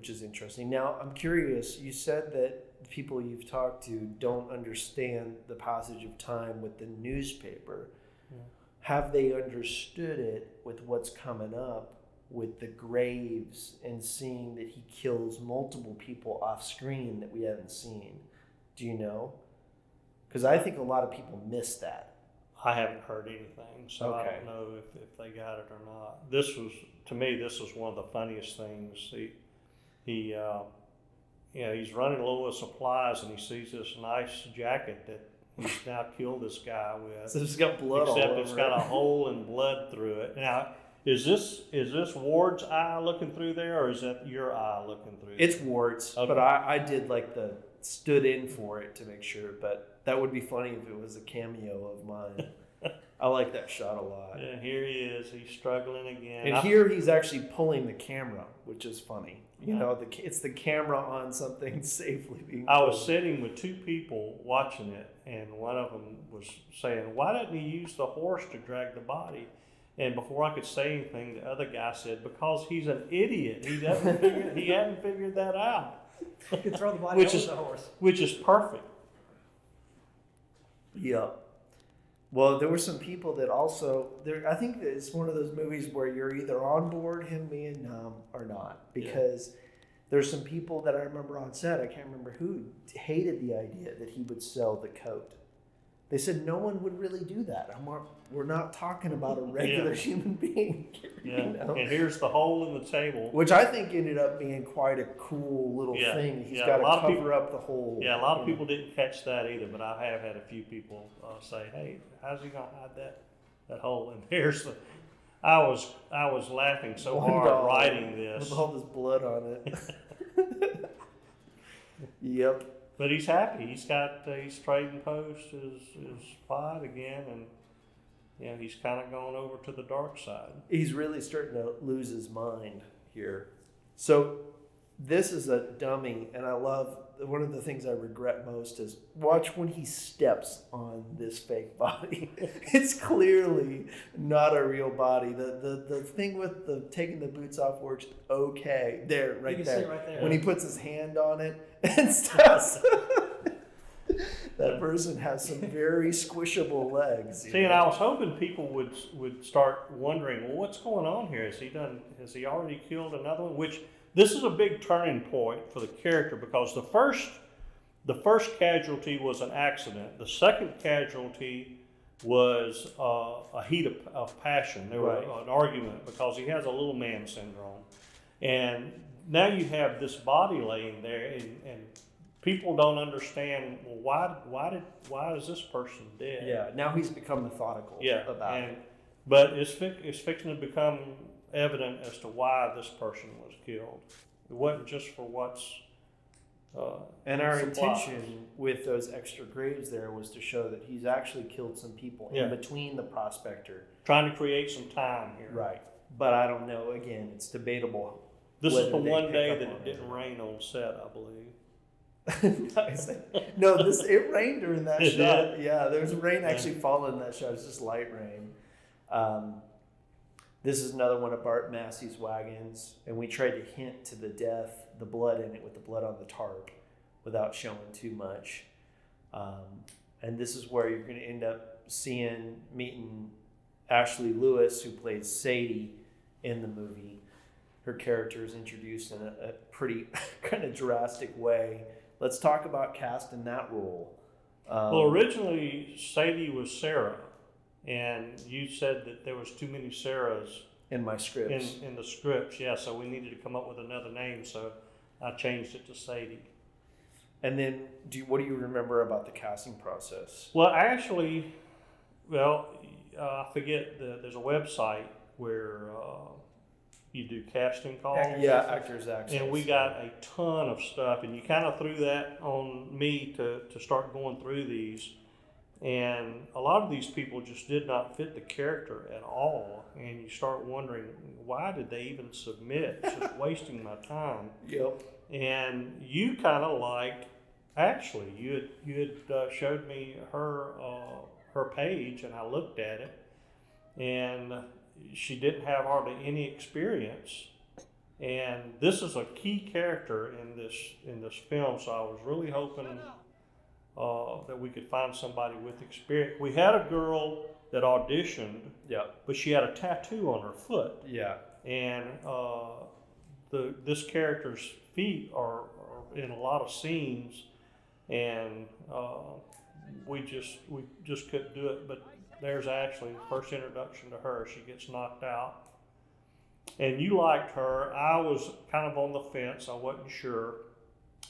is interesting. Now, I'm curious, you said that the people you've talked to don't understand the passage of time with the newspaper. Yeah. Have they understood it with what's coming up with the graves and seeing that he kills multiple people off screen that we haven't seen? Do you know? Because I think a lot of people miss that. I haven't heard anything, so I Okay. don't know if they got it or not. This was, to me, this was one of the funniest things. He you know, he's running low of supplies, and he sees this nice jacket that he's now killed this guy with. So it's got blood all Except over it's got it. a hole and blood through it. Now, is this Ward's eye looking through there, or is that your eye looking through? It's warts, Okay. but I did like the stood in for it to make sure. But that would be funny if it was a cameo of mine. I like that shot a lot. And here he is. He's struggling again. And here he's actually pulling the camera, which is funny. You Yeah. know, it's the camera on something safely being I was pulled. sitting with 2 people watching it, and one of them was saying, "Why didn't he use the horse to drag the body?" And before I could say anything, the other guy said, "Because he's an idiot. He hadn't figured that out." You can throw the body Which over is- the horse. Which is perfect. Yeah. Well, there were some people that also I think that it's one of those movies where you're either on board him being numb or not, because there's some people that I remember on set, I can't remember who, hated the idea that he would sell the coat. They said no one would really do that. We're not talking about a regular human being here, Yeah. you know? And here's the hole in the table. Which I think ended up being quite a cool little Yeah. thing. He's Yeah, got a to lot of cover people- up the whole. Yeah, a lot of you know. people didn't catch that either, but I have had a few people say, "Hey, how's he gonna hide that hole?" And here's the, I was laughing so One hard dog writing this, with all this blood on it. Yep. but he's happy. He's got he's trading post his spot again, and you know he's kind of going over to the dark side. He's really starting to lose his mind here. So this is a dummy, and I love, one of the things I regret most is watch when he steps on this fake body. It's clearly not a real body. The thing with the taking the boots off works okay. There, right You can there. see it right there. When he puts his hand on it and stuff. That person has some very squishable legs. you See, and know? I was hoping people would start wondering, well, what's going on here? Has he already killed another one? Which this is a big turning point for the character, because the first casualty was an accident. The second casualty was a heat of passion. There was Right. an argument because he has a little man syndrome, and now you have this body laying there, and people don't understand. Well, why is this person dead? Yeah, now he's become methodical about it. But it's fixing to become evident as to why this person was killed. It wasn't just for what's And our supplies. intention with those extra graves there was to show that he's actually killed some people Yeah. in between the prospector. Trying to create some time here. Right. But I don't know, again, it's debatable This is whether the they one pick day up that on it it didn't or not. rain on set, I believe. No, it rained during that It shot. did? Yeah, there was rain Yeah. actually falling in that shot. It's just light rain. This is another one of Bart Massey's wagons, and we tried to hint to the blood in it with the blood on the tarp, without showing too much. And this is where you're going to end up meeting Ashley Lewis, who plays Sadie in the movie. Her character is introduced in a pretty kind of drastic way. Let's talk about casting that role. Well, originally Sadie was Sarah, and you said that there was too many Sarahs in my scripts. in the scripts. Yeah, so we needed to come up with another name, so I changed it to Sadie. And then, what do you remember about the casting process? Well, actually, I forget. There's a website where you do casting calls. Yeah, Actors Access. And we got a ton of stuff, and you kind of threw that on me to start going through these. And a lot of these people just did not fit the character at all. And you start wondering, why did they even submit? It's just wasting my time. Yep. And you kind of liked, actually, you had showed me her page, and I looked at it, and she didn't have hardly any experience. And this is a key character in this film, so I was really hoping that we could find somebody with experience. We had a girl that auditioned, Yeah. but she had a tattoo on her foot, Yeah. and this character's feet are in a lot of scenes, and we just couldn't do it. But there's actually the first introduction to her. She gets knocked out, and you liked her. I was kind of on the fence. I wasn't sure,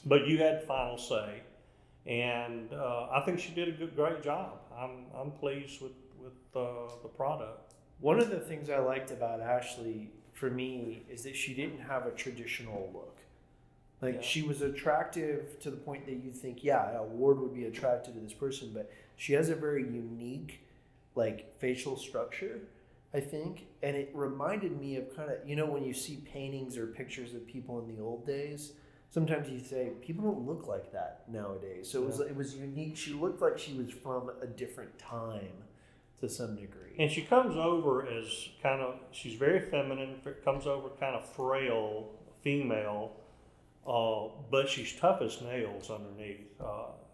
but you had final say, and I think she did a great job. I'm pleased with the product. One of the things I liked about Ashley, for me, is that she didn't have a traditional look. Like, Yeah. she was attractive to the point that you think, yeah, Ward would be attracted to this person, but she has a very unique, like, facial structure, I think. And it reminded me of kind of, when you see paintings or pictures of people in the old days, sometimes you say, people don't look like that nowadays. So it was unique. She looked like she was from a different time to some degree. And she comes over as she's very feminine, comes over kind of frail female, but she's tough as nails underneath.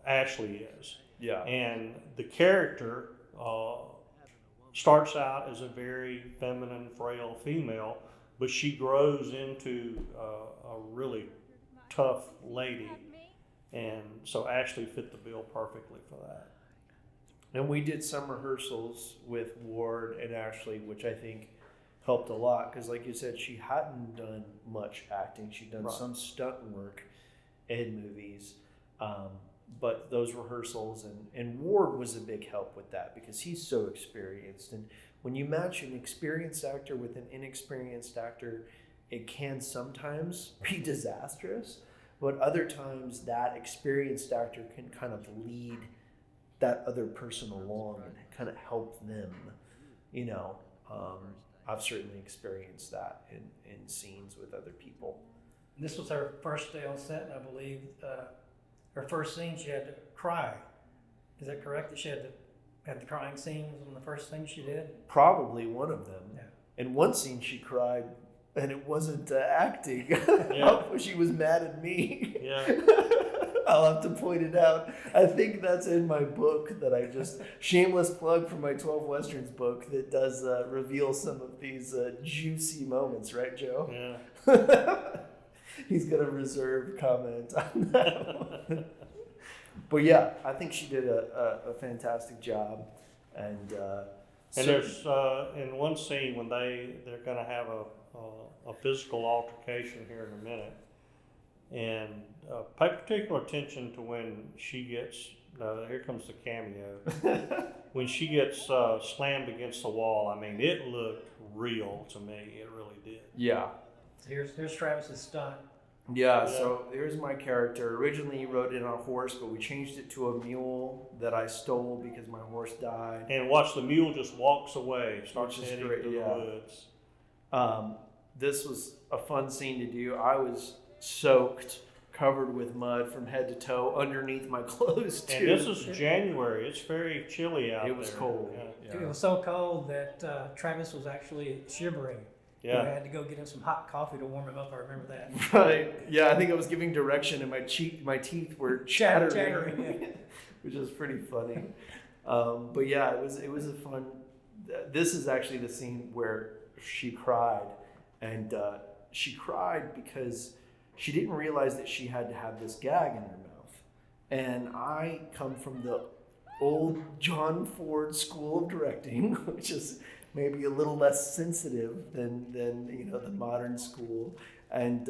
Ashley is. Yeah. And the character starts out as a very feminine, frail female, but she grows into a really tough lady. And so Ashley fit the bill perfectly for that. And we did some rehearsals with Ward and Ashley, which I think helped a lot because, like you said, she hadn't done much acting. She'd done some stunt work in movies, but those rehearsals and Ward was a big help with that because he's so experienced. And when you match an experienced actor with an inexperienced actor, it can sometimes be disastrous, but other times that experienced actor can kind of lead that other person along and kind of help them, I've certainly experienced that in scenes with other people. This was her first day on set, and I believe her first scene she had to cry. Is that correct? That she had the crying scene was one of the first things she did? Probably one of them. Yeah. In one scene she cried, and it wasn't acting. Yeah. She was mad at me. Yeah. I'll have to point it out. I think that's in my book that I just, shameless plug for my 12 Westerns book that does reveal some of these juicy moments, right, Joe? Yeah. He's going to reserve comment on that one. But yeah, I think she did a fantastic job. And there's in one scene when they're going to have a physical altercation here in a minute, and pay particular attention to when she gets. Here comes the cameo. When she gets slammed against the wall, I mean, it looked real to me. It really did. Yeah. So here's Travis's stunt. Yeah, so here's my character. Originally he rode in on a horse, but we changed it to a mule that I stole because my horse died. And watch, the mule just walks away, starts Which is heading great, through yeah. the woods. this was a fun scene to do. I was soaked, covered with mud from head to toe underneath my clothes too. And this is January. It's very chilly out there. It was cold. Yeah. It was so cold that Travis was actually shivering. Yeah. I had to go get him some hot coffee to warm him up. I remember that. Right. Yeah, I think I was giving direction, and my teeth were chattering, Chattering, yeah. which is pretty funny. But yeah, it was a fun. This is actually the scene where she cried, and she cried because she didn't realize that she had to have this gag in her mouth. And I come from the old John Ford School of Directing, which is maybe a little less sensitive than the modern school, and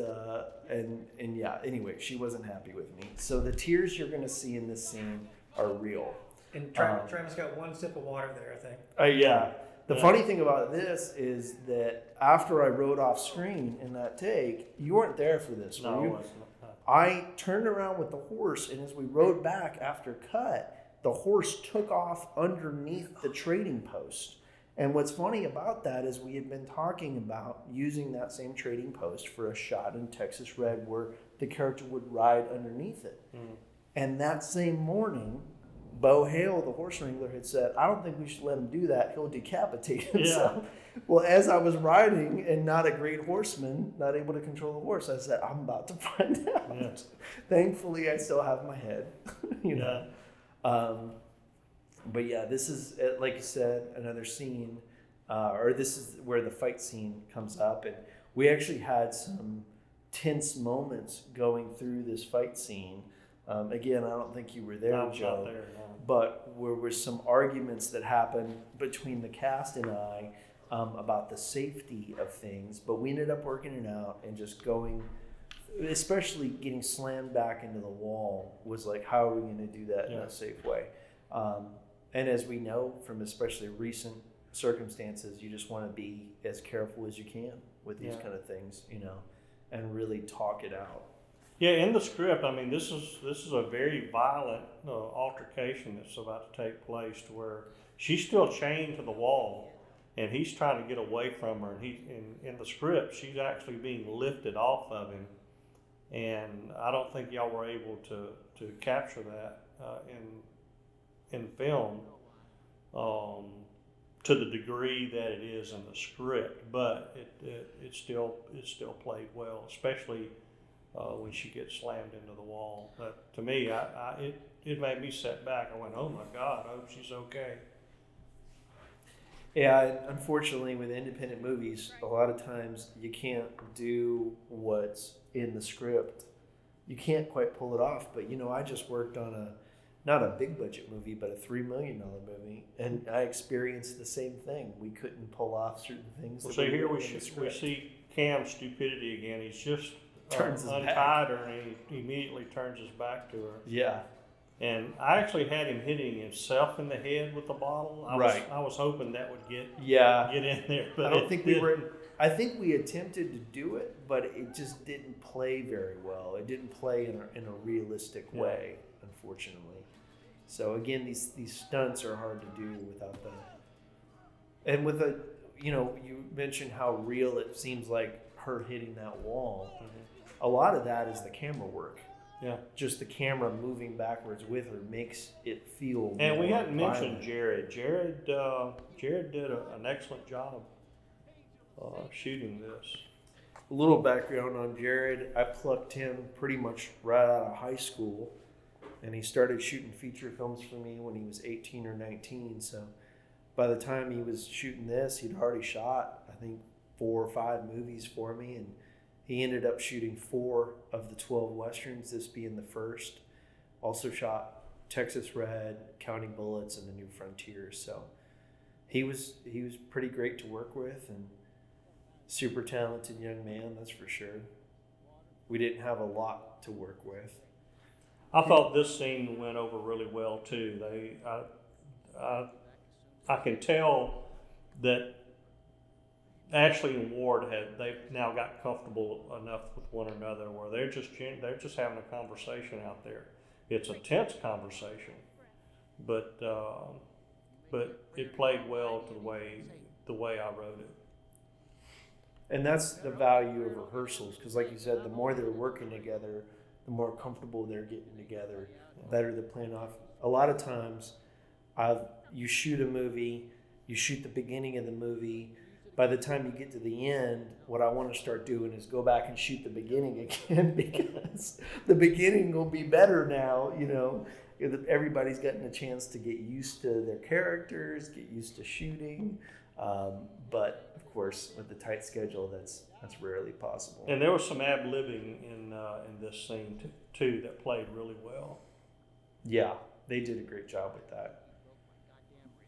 yeah. Anyway, she wasn't happy with me. So the tears you're going to see in this scene are real. And Travis got one sip of water there, I think. Yeah. The funny thing about this is that after I rode off screen in that take, you weren't there for this, were No, you? it wasn't. I turned around with the horse, and as we rode back after cut, the horse took off underneath the trading post. And what's funny about that is we had been talking about using that same trading post for a shot in Texas Red where the character would ride underneath it. Mm. And that same morning, Bo Hale, the horse wrangler, had said, I don't think we should let him do that. He'll decapitate himself. Yeah. Well, as I was riding and not a great horseman, not able to control the horse, I said, I'm about to find out. Yeah. Thankfully, I still have my head, you know. But yeah, this is, like you said, another scene, or this is where the fight scene comes up. And we actually had some tense moments going through this fight scene. Again, I don't think you were there, No, Joe. not there, no. But there were some arguments that happened between the cast and I about the safety of things. But we ended up working it out and just going, especially getting slammed back into the wall was like, how are we going to do that in a safe way? And as we know from especially recent circumstances, you just want to be as careful as you can with these kind of things, you know, and really talk it out. Yeah, in the script, I mean, this is a very violent altercation that's about to take place, to where she's still chained to the wall, and he's trying to get away from her. And in the script, she's actually being lifted off of him, and I don't think y'all were able to capture that in film to the degree that it is in the script, but it still played well, especially. When she gets slammed into the wall. But to me, it made me sit back. I went, oh my God, I hope she's okay. Yeah, unfortunately with independent movies, a lot of times you can't do what's in the script. You can't quite pull it off. But, you know, I just worked on not a big budget movie, but a $3 million movie. And I experienced the same thing. We couldn't pull off certain things. Well, so here we see Cam's stupidity again. He's just turns his untied back. her, and he immediately turns his back to her. Yeah. And I actually had him hitting himself in the head with the bottle. I was hoping that would get in there, but I think we attempted to do it, but it just didn't play very well. It didn't play in a realistic way, unfortunately. So again, these stunts are hard to do without the. And with you mentioned how real it seems like her hitting that wall. Mm-hmm. A lot of that is the camera work. Yeah. Just the camera moving backwards with her makes it feel. And we hadn't violent. mentioned Jared. Jared did an excellent job shooting this. A little background on Jared. I plucked him pretty much right out of high school, and he started shooting feature films for me when he was 18 or 19. So by the time he was shooting this, he'd already shot, I think, 4 or 5 movies for me, and he ended up shooting 4 of the 12 Westerns, this being the first. Also shot Texas Red, Counting Bullets, and The New Frontier. So he was pretty great to work with, and super talented young man, that's for sure. We didn't have a lot to work with. I thought this scene went over really well too. I can tell that Ashley and Ward they've now got comfortable enough with one another where they're just having a conversation out there. It's a tense conversation, but it played well to the way I wrote it. And that's the value of rehearsals, because like you said, the more they're working together, the more comfortable they're getting together, the better they're playing off. A lot of times, you shoot a movie, you shoot the beginning of the movie. By the time you get to the end, what I want to start doing is go back and shoot the beginning again, because the beginning will be better now, you know. Everybody's gotten a chance to get used to their characters, get used to shooting. But of course, with the tight schedule, that's rarely possible. And there was some ad-libbing in this scene too that played really well. Yeah, they did a great job with that.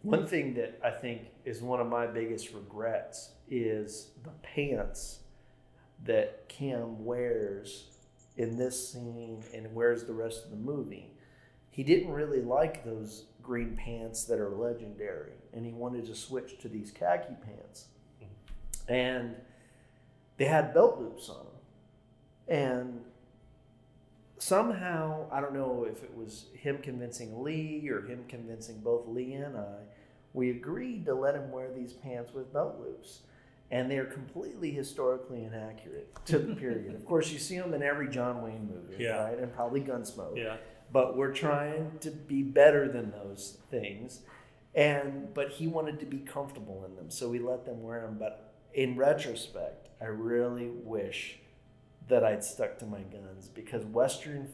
One thing that I think is one of my biggest regrets is the pants that Cam wears in this scene and wears the rest of the movie. He didn't really like those green pants that are legendary, and he wanted to switch to these khaki pants. And they had belt loops on them. And somehow, I don't know if it was him convincing Lee or him convincing both Lee and I, we agreed to let him wear these pants with belt loops. And they're completely historically inaccurate to the period. Of course, you see them in every John Wayne movie, Yeah. right? And probably Gunsmoke. Yeah. But we're trying to be better than those things. But he wanted to be comfortable in them, so we let them wear them. But in retrospect, I really wish that I'd stuck to my guns, because Western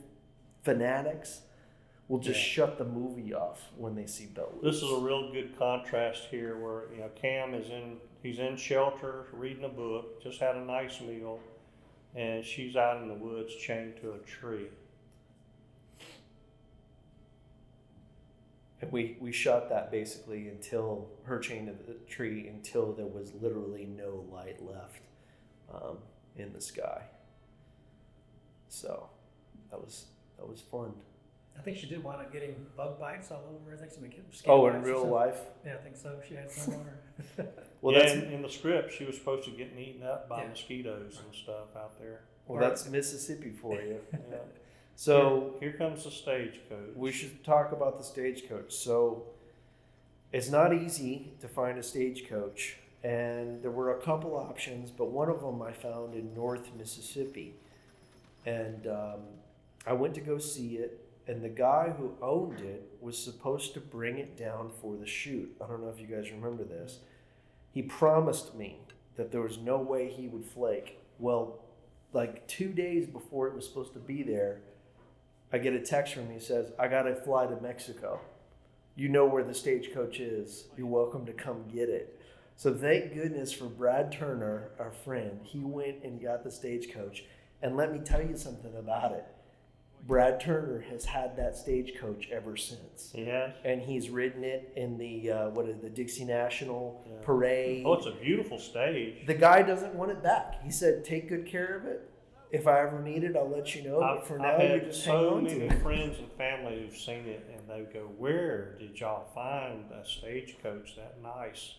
fanatics will just shut the movie off when they see belt loops. This is a real good contrast here, where Cam he's in shelter reading a book, just had a nice meal, and she's out in the woods chained to a tree. And we shot that basically until her chained to the tree, until there was literally no light left in the sky. So that was fun. I think she did wind up getting bug bites all over her. I think some skin Oh, in bites real or something. life? Yeah, I think so. She had some on her. Well, yeah, that's in the script, she was supposed to get eaten up by Yeah. mosquitoes and stuff out there. well, that's Mississippi for you. Yeah. So Here comes the stagecoach. we should talk about the stagecoach. So it's not easy to find a stagecoach, and there were a couple options, but one of them I found in North Mississippi. And I went to go see it, and the guy who owned it was supposed to bring it down for the shoot. I don't know if you guys remember this. He promised me that there was no way he would flake. Well, like 2 days before it was supposed to be there, I get a text from him. He says, "I got to fly to Mexico. You know where the stagecoach is. You're welcome to come get it." So thank goodness for Brad Turner, our friend. He went and got the stagecoach. And let me tell you something about it. Brad Turner has had that stagecoach ever since. Yes. And he's ridden it in the the Dixie National Yeah. Parade. Oh, it's a beautiful stage. The guy doesn't want it back. He said, "Take good care of it. If I ever need it, I'll let you know. But for now, I've you had just hang so on to many it." friends and family who've seen it, and they go, "Where did y'all find a stagecoach that nice?"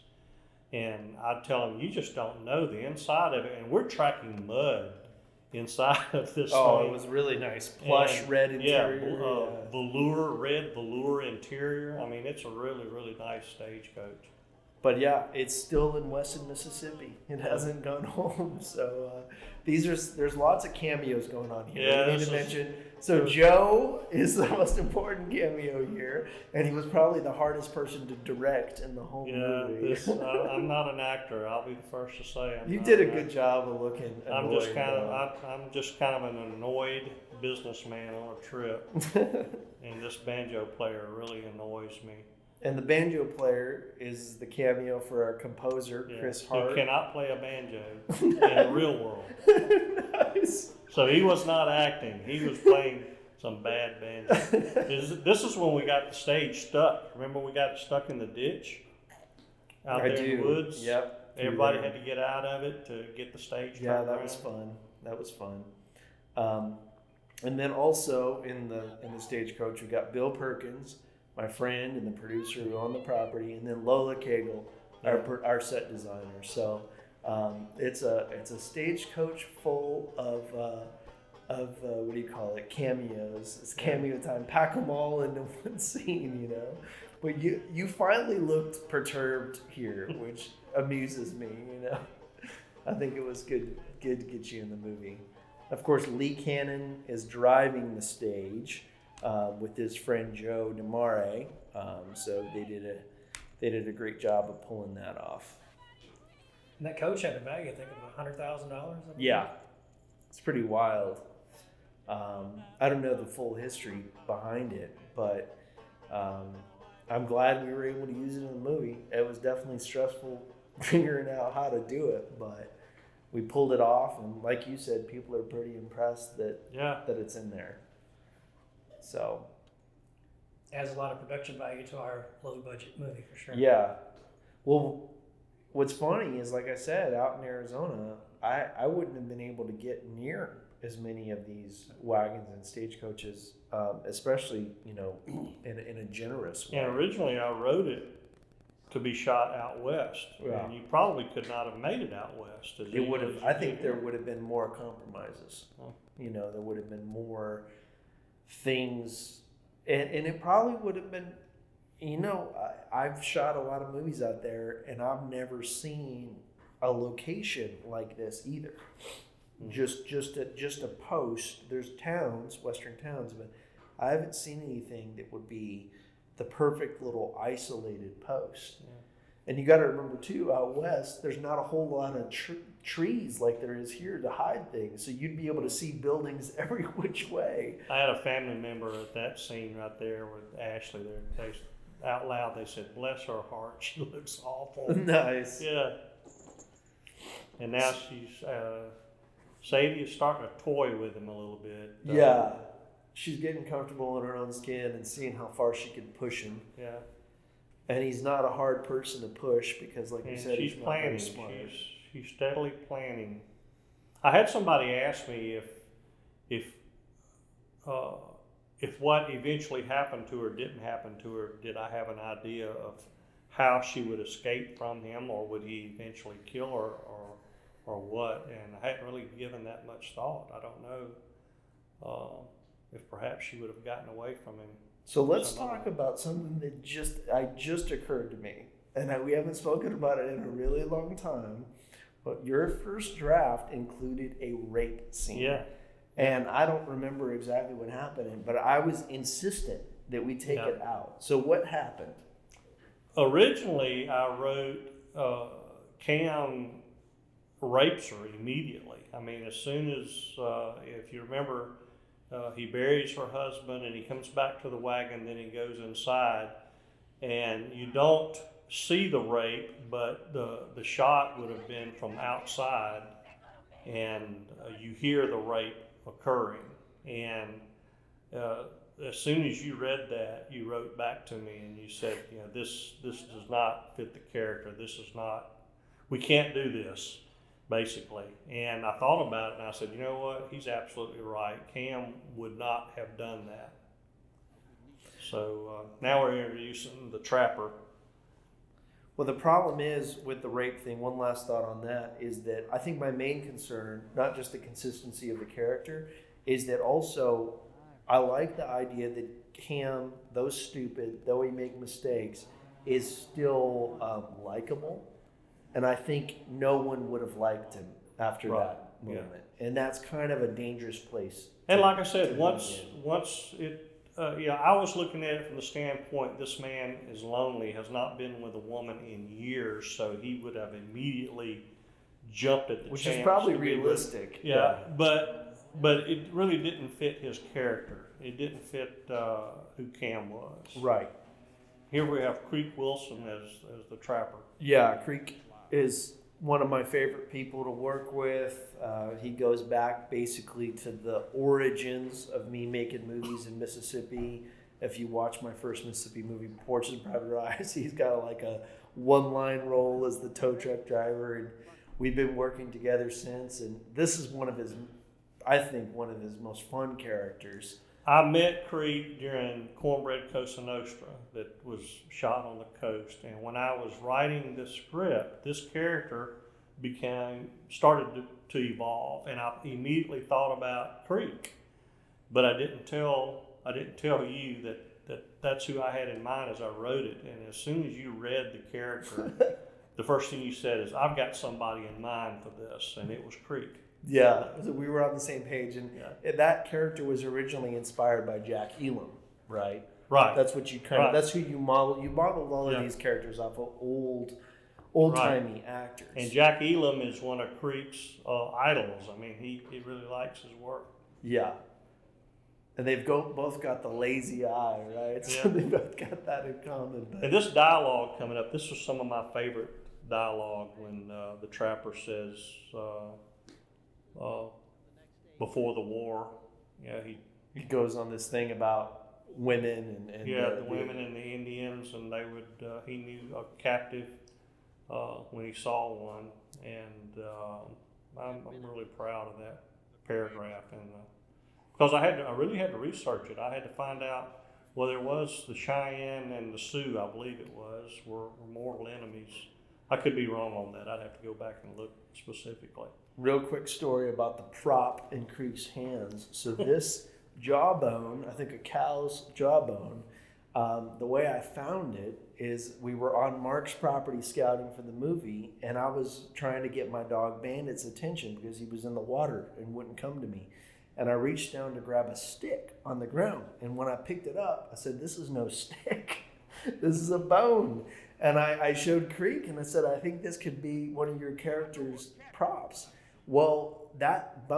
And I tell them, "You just don't know the inside of it." And we're tracking mud inside of this Oh, thing. it was really nice. Plush And, red yeah, interior. red velour interior. I mean, it's a really, really nice stagecoach. But yeah, it's still in Weston, Mississippi. It hasn't gone home. So there's lots of cameos going on here. Yeah, we need this to is- mention. So Joe is the most important cameo here, and he was probably the hardest person to direct in the whole Yeah, movie. I'm not an actor. I'll be the first to say I'm You not did a an good actor. job of looking. I'm annoyed, just kind though. of I'm just kind of an annoyed businessman on a trip, and this banjo player really annoys me. And the banjo player is the cameo for our composer, Yeah, Chris who Hart. cannot play a banjo in the real world. Nice. So he was not acting. He was playing some bad banjo. This is when we got the stage stuck. Remember we got stuck in the ditch out I there do. in the woods? Yep. Everybody had to get out of it to get the stage Yeah, turned that was around. fun. That was fun. And then also in the stagecoach, we got Bill Perkins, my friend and the producer who owned the property, and then Lola Cagle, our set designer. So it's a stagecoach full of what do you call it? Cameos. It's cameo time. Pack them all into one scene, you know. But you finally looked perturbed here, which amuses me, you know. I think it was good to get you in the movie. Of course, Lee Cannon is driving the stage with his friend Joe DeMare. So they did a great job of pulling that off. And that coach had a value, I think, of $100,000. Yeah, it's pretty wild. I don't know the full history behind it, but I'm glad we were able to use it in the movie. It was definitely stressful figuring out how to do it, but we pulled it off, and like you said, people are pretty impressed that it's in there. So Adds a lot of production value to our low budget movie for sure. yeah. Well, what's funny is, like I said, out in Arizona, I wouldn't have been able to get near as many of these wagons and stagecoaches, especially, in a generous way. And originally I wrote it to be shot out west, Yeah. and you probably could not have made it out west. It would have. I think there would have been more compromises. Oh. There would have been more things, and it probably would have been. I've shot a lot of movies out there, and I've never seen a location like this either. Just a post. There's towns, western towns, but I haven't seen anything that would be the perfect little isolated post. Yeah. And you got to remember too, out west, there's not a whole lot of trees like there is here to hide things. So you'd be able to see buildings every which way. I had a family member at that scene right there with Ashley there. They, out loud, they said, "Bless her heart, she looks awful." Nice. Yeah. And now Sadie is starting to toy with him a little bit. Yeah. She's getting comfortable in her own skin and seeing how far she can push him. Yeah. And he's not a hard person to push because, like you And said, she's he's not very planning. smart. She's steadily planning. I had somebody ask me if what eventually happened to her didn't happen to her, did I have an idea of how she would escape from him, or would he eventually kill her, or what? And I hadn't really given that much thought. I don't know if perhaps she would have gotten away from him. So let's talk about something that just occurred to me, and we haven't spoken about it in a really long time. But your first draft included a rape scene. Yeah. And I don't remember exactly what happened, but I was insistent that we take it out. So what happened? Originally, I wrote Cam rapes her immediately. I mean, as soon as, if you remember, he buries her husband and he comes back to the wagon, then he goes inside, and you don't see the rape, but the shot would have been from outside, and you hear the rape occurring. And as soon as you read that, you wrote back to me and you said, this does not fit the character. This is not, we can't do this, basically. And I thought about it and I said, you know what? He's absolutely right. Cam would not have done that. So now we're introducing the trapper. Well, the problem is with the rape thing, one last thought on that, is that I think my main concern, not just the consistency of the character, is that also I like the idea that Cam, though stupid, though he make mistakes, is still likable. And I think no one would have liked him after that moment. Yeah. And that's kind of a dangerous place. And like I said, once it, I was looking at it from the standpoint, this man is lonely, has not been with a woman in years, so he would have immediately jumped at the Which chance. Which is probably realistic. Yeah, but it really didn't fit his character. It didn't fit who Cam was. Right. Here we have Creek Wilson as the trapper. Yeah, Creek is one of my favorite people to work with. He goes back basically to the origins of me making movies in Mississippi. If you watch my first Mississippi movie, Porches and Private Eyes, he's got like a one-line role as the tow truck driver, and we've been working together since. And this is I think one of his most fun characters. I met Creek during Cornbread Cosa Nostra that was shot on the coast, and when I was writing the script, this character started to evolve, and I immediately thought about Creek, but I didn't tell you that that's who I had in mind as I wrote it. And as soon as you read the character, the first thing you said is, "I've got somebody in mind for this," and it was Creek. Yeah, so we were on the same page, and Yeah. that character was originally inspired by Jack Elam, right? Right. That's what you kind of. Right. That's who you model. You modeled all Yeah. of these characters off of old timey actors. And Jack Elam is one of Creek's idols. I mean, he really likes his work. Yeah. And they've both got the lazy eye, right? So Yeah. they both got that in common. But And this dialogue coming up, this was some of my favorite dialogue when the trapper says, before the war, he goes on this thing about women and the women and the Indians, and they would, he knew a captive when he saw one, and I'm really proud of that paragraph, and because I really had to research it. I had to find out whether it was the Cheyenne and the Sioux, I believe it was, were mortal enemies. I could be wrong on that. I'd have to go back and look specifically. Real quick story about the prop in Creek's hands. So this jawbone, I think a cow's jawbone, the way I found it is we were on Mark's property scouting for the movie, and I was trying to get my dog Bandit's attention because he was in the water and wouldn't come to me. And I reached down to grab a stick on the ground, and when I picked it up, I said, "This is no stick. This is a bone." And I showed Creek, and I said, "I think this could be one of your character's props." Well, that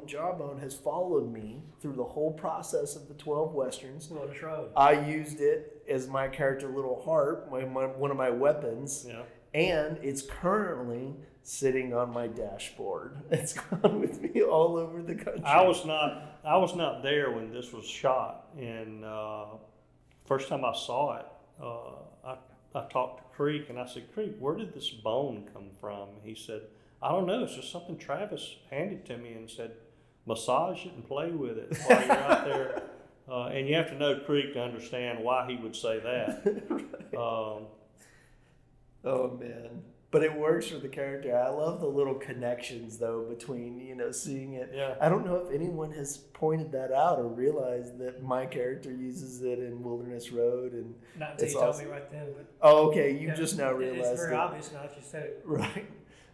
jawbone, has followed me through the whole process of the 12 Westerns. Wilderness Road. I used it as my character Little Harp, one of my weapons, Yeah. and it's currently sitting on my dashboard. It's gone with me all over the country. I was not there when this was shot, and first time I saw it, I talked to Creek, and I said, "Creek, where did this bone come from?" He said, "I don't know. It's just something Travis handed to me and said, massage it and play with it while you're out there." And you have to know Creek to understand why he would say that. Right. Oh man, but it works for the character. I love the little connections though between seeing it. Yeah. I don't know if anyone has pointed that out or realized that my character uses it in Wilderness Road, and Not until it's you told awesome. me right then, but Oh, okay, you yeah, just now realized it's very it. obvious now that you said it. Right.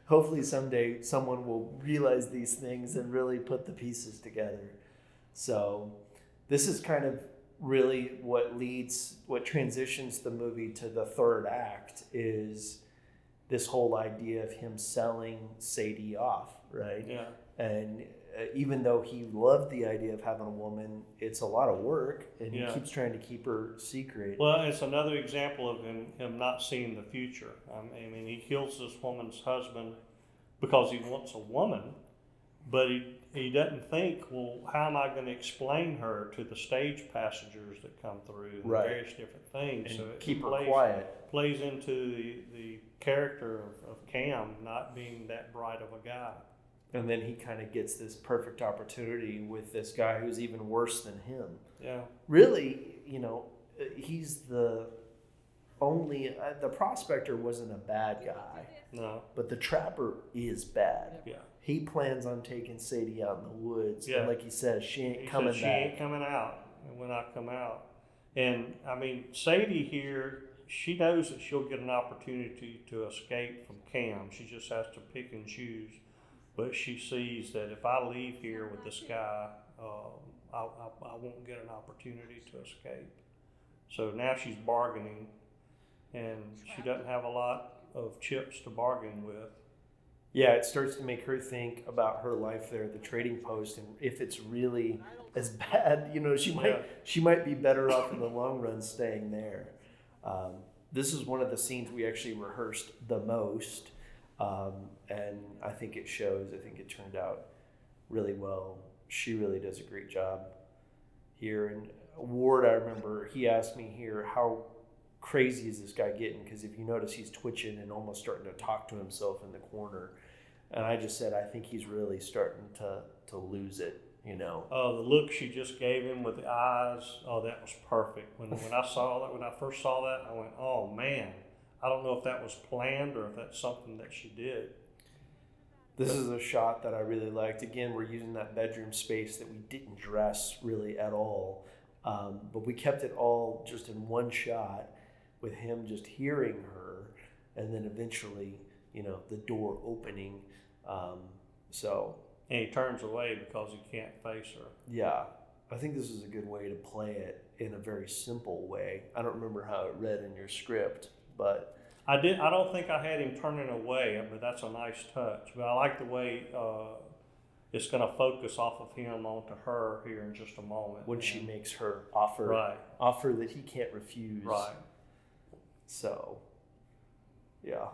Hopefully someday someone will realize these things and really put the pieces together. So this is kind of really what transitions the movie to the third act is this whole idea of him selling Sadie off, right? Yeah. And even though he loved the idea of having a woman, it's a lot of work, and Yeah. he keeps trying to keep her secret. Well, it's another example of him not seeing the future. I mean, he kills this woman's husband because he wants a woman, but he doesn't think, well, how am I going to explain her to the stage passengers that come through and Right. various different things? And So it keep her plays, quiet. plays into the character of Cam not being that bright of a guy. And then he kind of gets this perfect opportunity with this guy who's even worse than him. Yeah. Really, he's the only, the prospector wasn't a bad guy, No. but the trapper is bad. Yeah. He plans on taking Sadie out in the woods. Yeah. And like he says, she ain't He coming said she back. ain't coming out when I come out. And I mean, Sadie here, she knows that she'll get an opportunity to escape from Cam. She just has to pick and choose. But she sees that if I leave here with this guy, I won't get an opportunity to escape. So now she's bargaining, and she doesn't have a lot of chips to bargain with. Yeah, it starts to make her think about her life there at the trading post, and if it's really as bad, she might be better off in the long run staying there. This is one of the scenes we actually rehearsed the most, and I think it shows. I think it turned out really well. She really does a great job here. And Ward, I remember, he asked me here, how crazy is this guy getting? Because if you notice, he's twitching and almost starting to talk to himself in the corner. And I just said, I think he's really starting to lose it, The look she just gave him with the eyes, that was perfect. When I first saw that, I went, oh man, I don't know if that was planned or if that's something that she did. This is a shot that I really liked. Again, we're using that bedroom space that we didn't dress really at all. But we kept it all just in one shot with him just hearing her. and then eventually, the door opening. So And he turns away because he can't face her. yeah, I think this is a good way to play it in a very simple way. I don't remember how it read in your script, but I don't think I had him turning away, but that's a nice touch. But I like the way it's going to focus off of him onto her here in just a moment. when she makes her offer that he can't refuse. Right. So, yeah,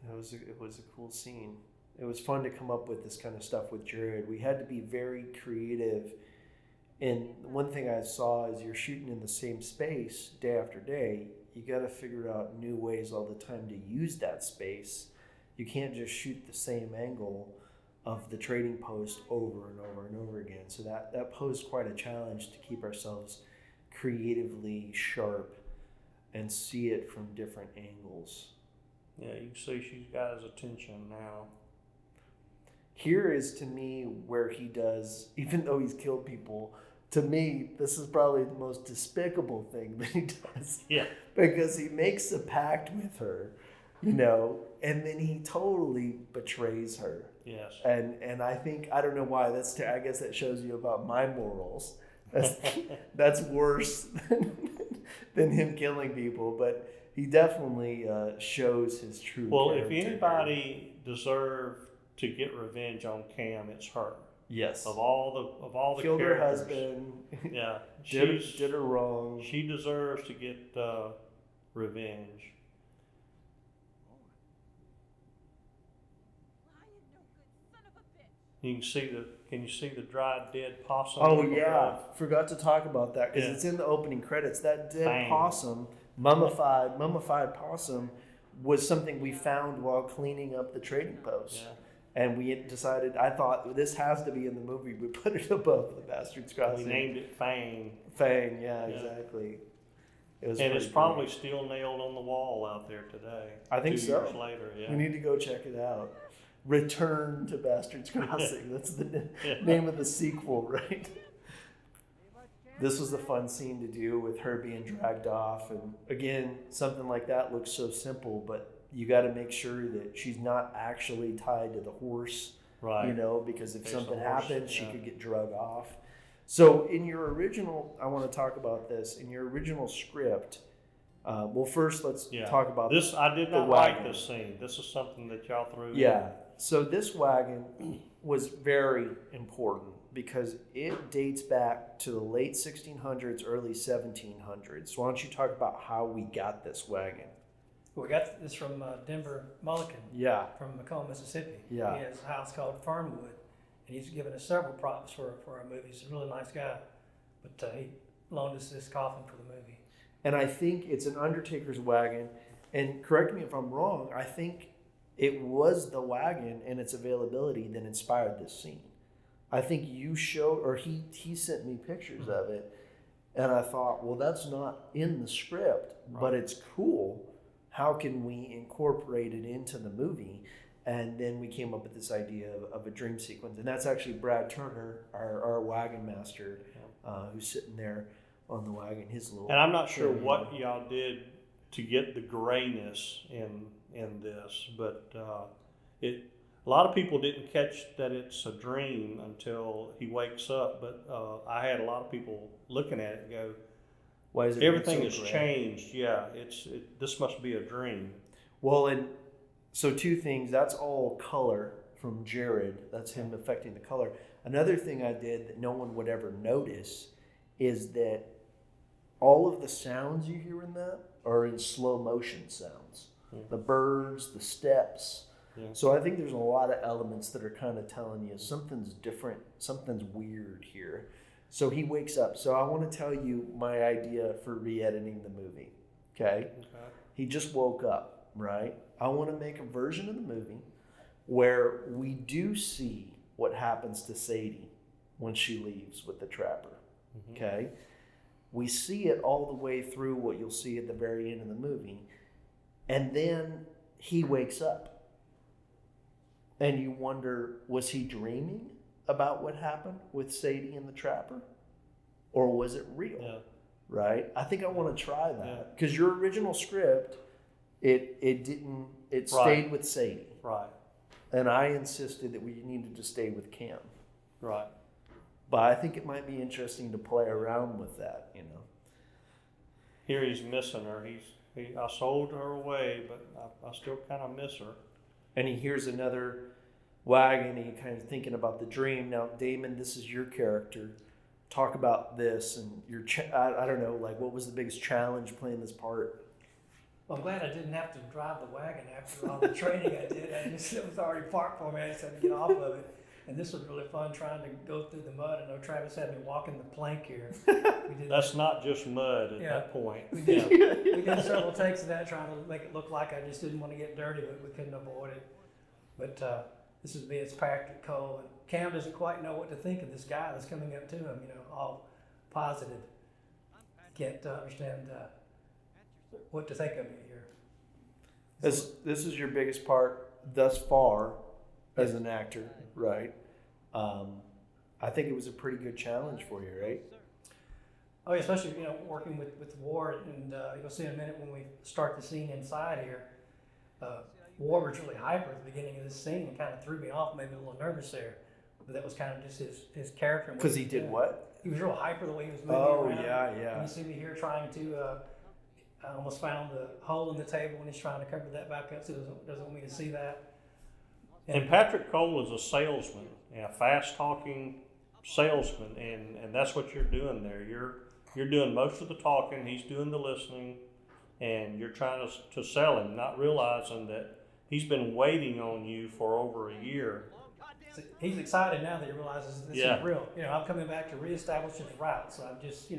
it was a cool scene. It was fun to come up with this kind of stuff with Jared. We had to be very creative. And one thing I saw is you're shooting in the same space day after day. You got to figure out new ways all the time to use that space. You can't just shoot the same angle of the trading post over and over and over again. So that posed quite a challenge to keep ourselves creatively sharp and see it from different angles. Yeah, you can see she's got his attention now. Here is, to me, where he does, even though he's killed people, to me, this is probably the most despicable thing that he does. Yeah. Because he makes a pact with her, and then he totally betrays her. Yes. And I think, I don't know why, I guess that shows you about my morals. That's worse than him killing people, but he definitely shows his true character. If anybody deserved to get revenge on Cam, it's her. Yes. Of all the Killed characters. her husband. Yeah. did her wrong. She deserves to get revenge. Can you see the dried dead possum? Oh yeah, forgot to talk about that because it's in the opening credits. That dead possum, mummified possum, was something we found while cleaning up the trading post. Yeah. And we had decided, I thought, this has to be in the movie. We put it above the Bastards Crossing. We named it Fang. Fang, yeah, exactly. It's probably still nailed on the wall out there today. I think 2 so. years later, yeah. We need to go check it out. Return to Bastards Crossing. That's the name of the sequel, right? This was a fun scene to do with her being dragged off. And again, something like that looks so simple, but you got to make sure that she's not actually tied to the horse, right? Because if something happens, she could get drug off. So in your original, I want to talk about this. In your original script, first let's talk about this. I did not like this scene. This is something that y'all threw in. Yeah. So this wagon was very important because it dates back to the late 1600s, early 1700s. So why don't you talk about how we got this wagon? We got this from Denver Mulligan. Yeah. From Macomb, Mississippi. Yeah. He has a house called Fernwood, and he's given us several props for our movies. He's a really nice guy, but he loaned us this coffin for the movie. And I think it's an undertaker's wagon. And correct me if I'm wrong, I think it was the wagon and its availability that inspired this scene. I think you showed, or he sent me pictures of it, and I thought, well, that's not in the script, but it's cool. How can we incorporate it into the movie? And then we came up with this idea of a dream sequence. And that's actually Brad Turner, our wagon master, who's sitting there on the wagon. His little. And I'm not sure what y'all did to get the grayness in this, but a lot of people didn't catch that it's a dream until he wakes up. But I had a lot of people looking at it and go, why is it everything so has gray? Changed. Yeah, this must be a dream. Well, and so two things. That's all color from Jared. That's him affecting the color. Another thing I did that no one would ever notice is that all of the sounds you hear in that are in slow motion sounds. The birds, the steps. Yeah. So I think there's a lot of elements that are kind of telling you something's different, something's weird here. So he wakes up. So I want to tell you my idea for re-editing the movie. Okay? He just woke up, right? I want to make a version of the movie where we do see what happens to Sadie when she leaves with the trapper. Mm-hmm. Okay? We see it all the way through what you'll see at the very end of the movie. And then he wakes up. And you wonder, was he dreaming about what happened with Sadie and the trapper? Or was it real? Yeah. Right? I think I want to try that. Because your original script it didn't. It Right. stayed with Sadie, Right, and I insisted that we needed to stay with Cam. right. But I think it might be interesting to play around with that, you know. Here he's missing her. I sold her away, but I still kind of miss her. And he hears another wagon, and he kind of thinking about the dream. Now, Damon, this is your character. Talk about this and your. I don't know, like what was the biggest challenge playing this part? Well, I'm glad I didn't have to drive the wagon after all the training I did. It was already parked for me. I just had to get off of it. And this was really fun trying to go through the mud. I know Travis had me walking the plank here. That's not just mud at Yeah. that point. We Yeah. did, we did several takes of that trying to make it look like I just didn't want to get dirty, but we couldn't avoid it. But this is me, it's Patrick Cole. And Cam doesn't quite know what to think of this guy that's coming up to him, all positive. Can't understand what to think of me here. This is your biggest part thus far as an actor, right? I think it was a pretty good challenge for you, right? Oh, yeah, especially, working with Ward, and you'll see in a minute when we start the scene inside here. Ward was really hyper at the beginning of this scene and kind of threw me off, made me a little nervous there. But that was kind of just his character. and what Because he was did doing. what? He was real hyper the way he was moving Oh, around. yeah, And yeah. you see me here trying to, I almost found the hole in the table when he's trying to cover that back up, so he doesn't want me to see that. And Patrick Cole is a salesman, a fast-talking salesman, and that's what you're doing there. You're doing most of the talking, he's doing the listening, and you're trying to sell him, not realizing that he's been waiting on you for over a year. So he's excited now that he realizes this Yeah. is real. I'm coming back to reestablish his route, so I've just,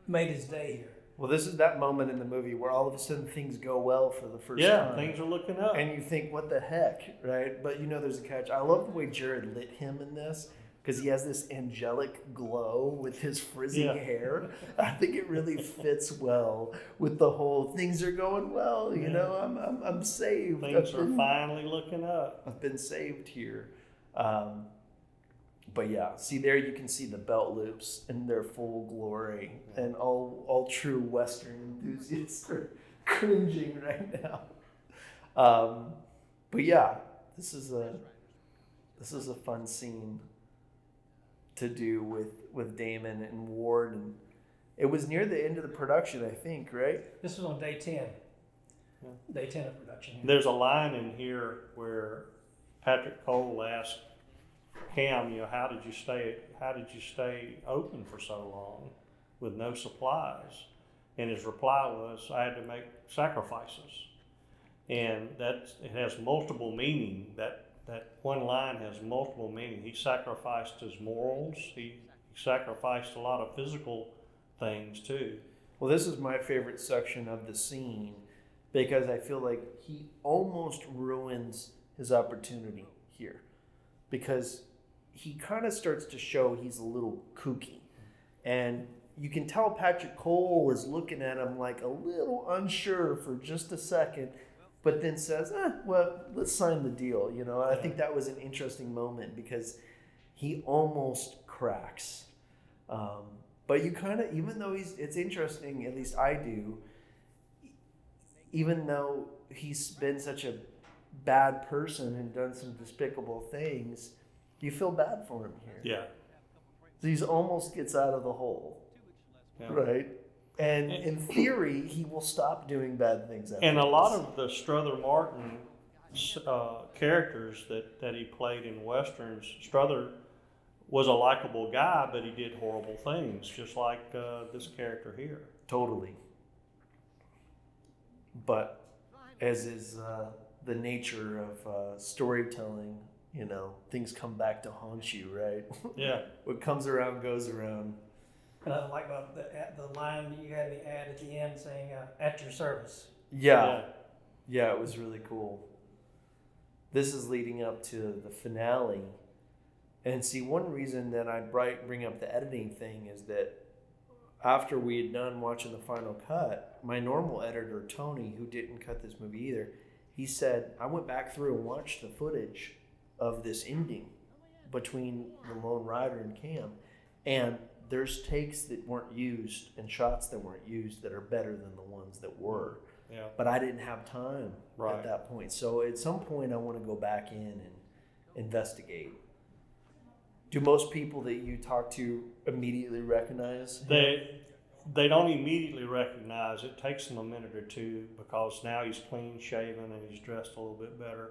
made his day here. Well, this is that moment in the movie where all of a sudden things go well for the first Yeah, time. things are looking up. And you think, what the heck, right? But there's a catch. I love the way Jared lit him in this because he has this angelic glow with his frizzy Yeah. hair. I think it really fits well with the whole things are going well. I'm saved. Things are finally looking up. I've been saved here. But yeah, see there you can see the belt loops in their full glory, and all true Western enthusiasts are cringing right now. But yeah, this is a fun scene to do with Damon and Ward, and it was near the end of the production, I think, right? This was on day 10. Yeah. Day 10 of production here. There's a line in here where Patrick Cole asked Cam, how did you stay open for so long with no supplies? And his reply was, I had to make sacrifices. And it has multiple meaning. That one line has multiple meaning. He sacrificed his morals. He sacrificed a lot of physical things too. Well, this is my favorite section of the scene because I feel like he almost ruins his opportunity here because he kind of starts to show he's a little kooky. And you can tell Patrick Cole is looking at him like a little unsure for just a second, but then says, well, let's sign the deal. I think that was an interesting moment because he almost cracks. But you kind of, even though it's interesting, at least I do, even though he's been such a bad person and done some despicable things, you feel bad for him here. Yeah. So he almost gets out of the hole, Yeah. right? And in theory, he will stop doing bad things. And a lot of the Strother Martin characters that he played in Westerns, Strother was a likable guy, but he did horrible things, just like this character here. Totally. But as is the nature of storytelling, things come back to haunt you, right? Yeah. What comes around goes around. And I like about the line you had me add at the end saying, at your service. Yeah, it was really cool. This is leading up to the finale. And see, one reason that I bring up the editing thing is that after we had done watching the final cut, my normal editor, Tony, who didn't cut this movie either, he said, I went back through and watched the footage of this ending between the Lone Rider and Cam. And there's takes that weren't used and shots that weren't used that are better than the ones that were. Yeah. but I didn't have time Right. at that point. So at some point, I want to go back in and investigate. Do most people that you talk to immediately recognize him? They don't immediately recognize it. Takes them a minute or two because now he's clean shaven and he's dressed a little bit better.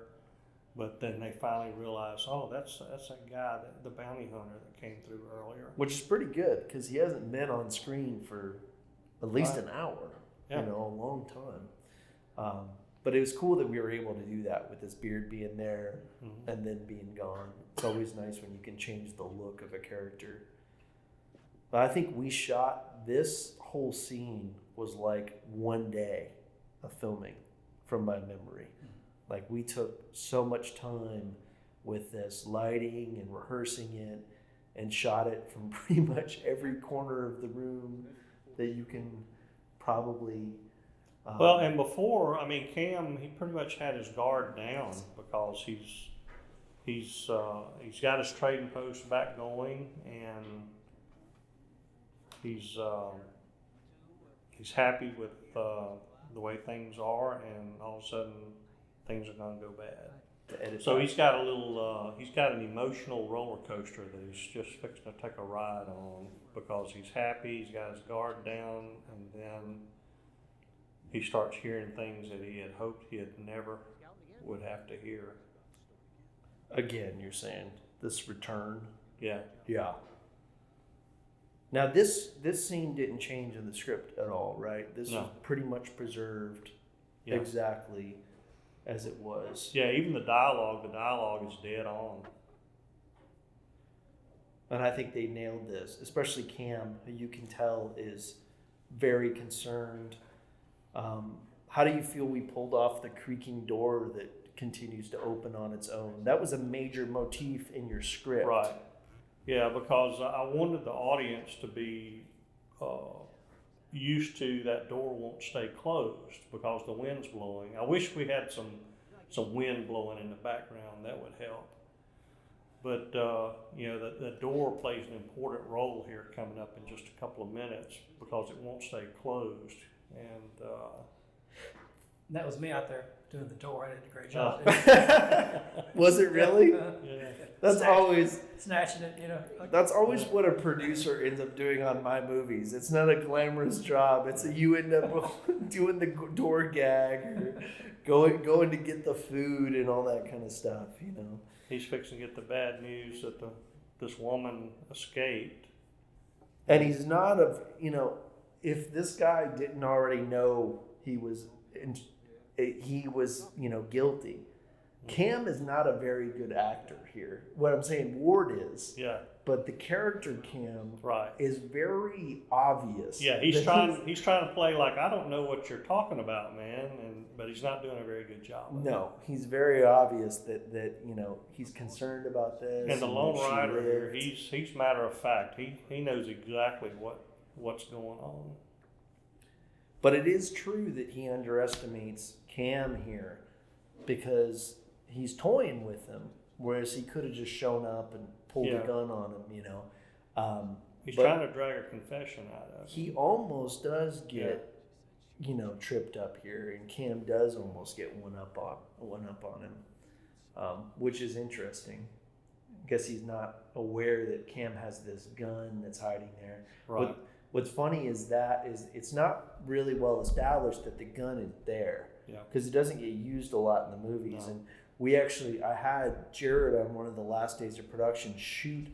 But then they finally realize, oh, that's that guy, the bounty hunter that came through earlier. Which is pretty good because he hasn't been on screen for at least an hour, Yeah. a long time. But it was cool that we were able to do that with his beard being there Mhm. and then being gone. It's always nice when you can change the look of a character. But I think we shot this whole scene was like one day of filming from my memory. Like we took so much time with this lighting and rehearsing it and shot it from pretty much every corner of the room that you can probably. Well, and before, I mean, Cam, he pretty much had his guard down because he's got his trading post back going, and he's happy with the way things are, and all of a sudden things are going to go bad. So he's got an emotional roller coaster that he's just fixing to take a ride on because he's happy, he's got his guard down, and then he starts hearing things that he had hoped he had never would have to hear. Again, you're saying this return. Yeah. Yeah. Now this scene didn't change in the script at all, right? This No. was pretty much preserved Yeah. exactly as it was. Yeah, even the dialogue is dead on. And I think they nailed this, especially Cam, who you can tell is very concerned. How do you feel we pulled off the creaking door that continues to open on its own? That was a major motif in your script. Right. Yeah, because I wanted the audience to be used to that door won't stay closed because the wind's blowing. I wish we had some wind blowing in the background. That would help. But the door plays an important role here coming up in just a couple of minutes because it won't stay closed. And That was me out there doing the door. I did a great job. Was it really? yeah. That's always Snatching it, that's always what a producer ends up doing on my movies. It's not a glamorous job. It's you end up doing the door gag or going to get the food and all that kind of stuff. He's fixing to get the bad news that this woman escaped. And he's not if this guy didn't already know he was guilty. Cam is not a very good actor here. What I'm saying, Ward is. Yeah. But the character Cam Right. is very obvious. Yeah, he's trying to play like I don't know what you're talking about, man, but he's not doing a very good job of it. No, he's very obvious that he's concerned about this. And the lone that she rider here, lived. he's matter of fact. He knows exactly what's going on. But it is true that he underestimates Cam here because he's toying with him, whereas he could have just shown up and pulled a gun on him, He's but trying to drag a confession out of it. he almost does get, tripped up here, and Cam does almost get one up on him, which is interesting. I guess he's not aware that Cam has this gun that's hiding there. Right. What's funny is it's not really well established that the gun is there. Yeah. Because it doesn't get used a lot in the movies. No. And I had Jared on one of the last days of production shoot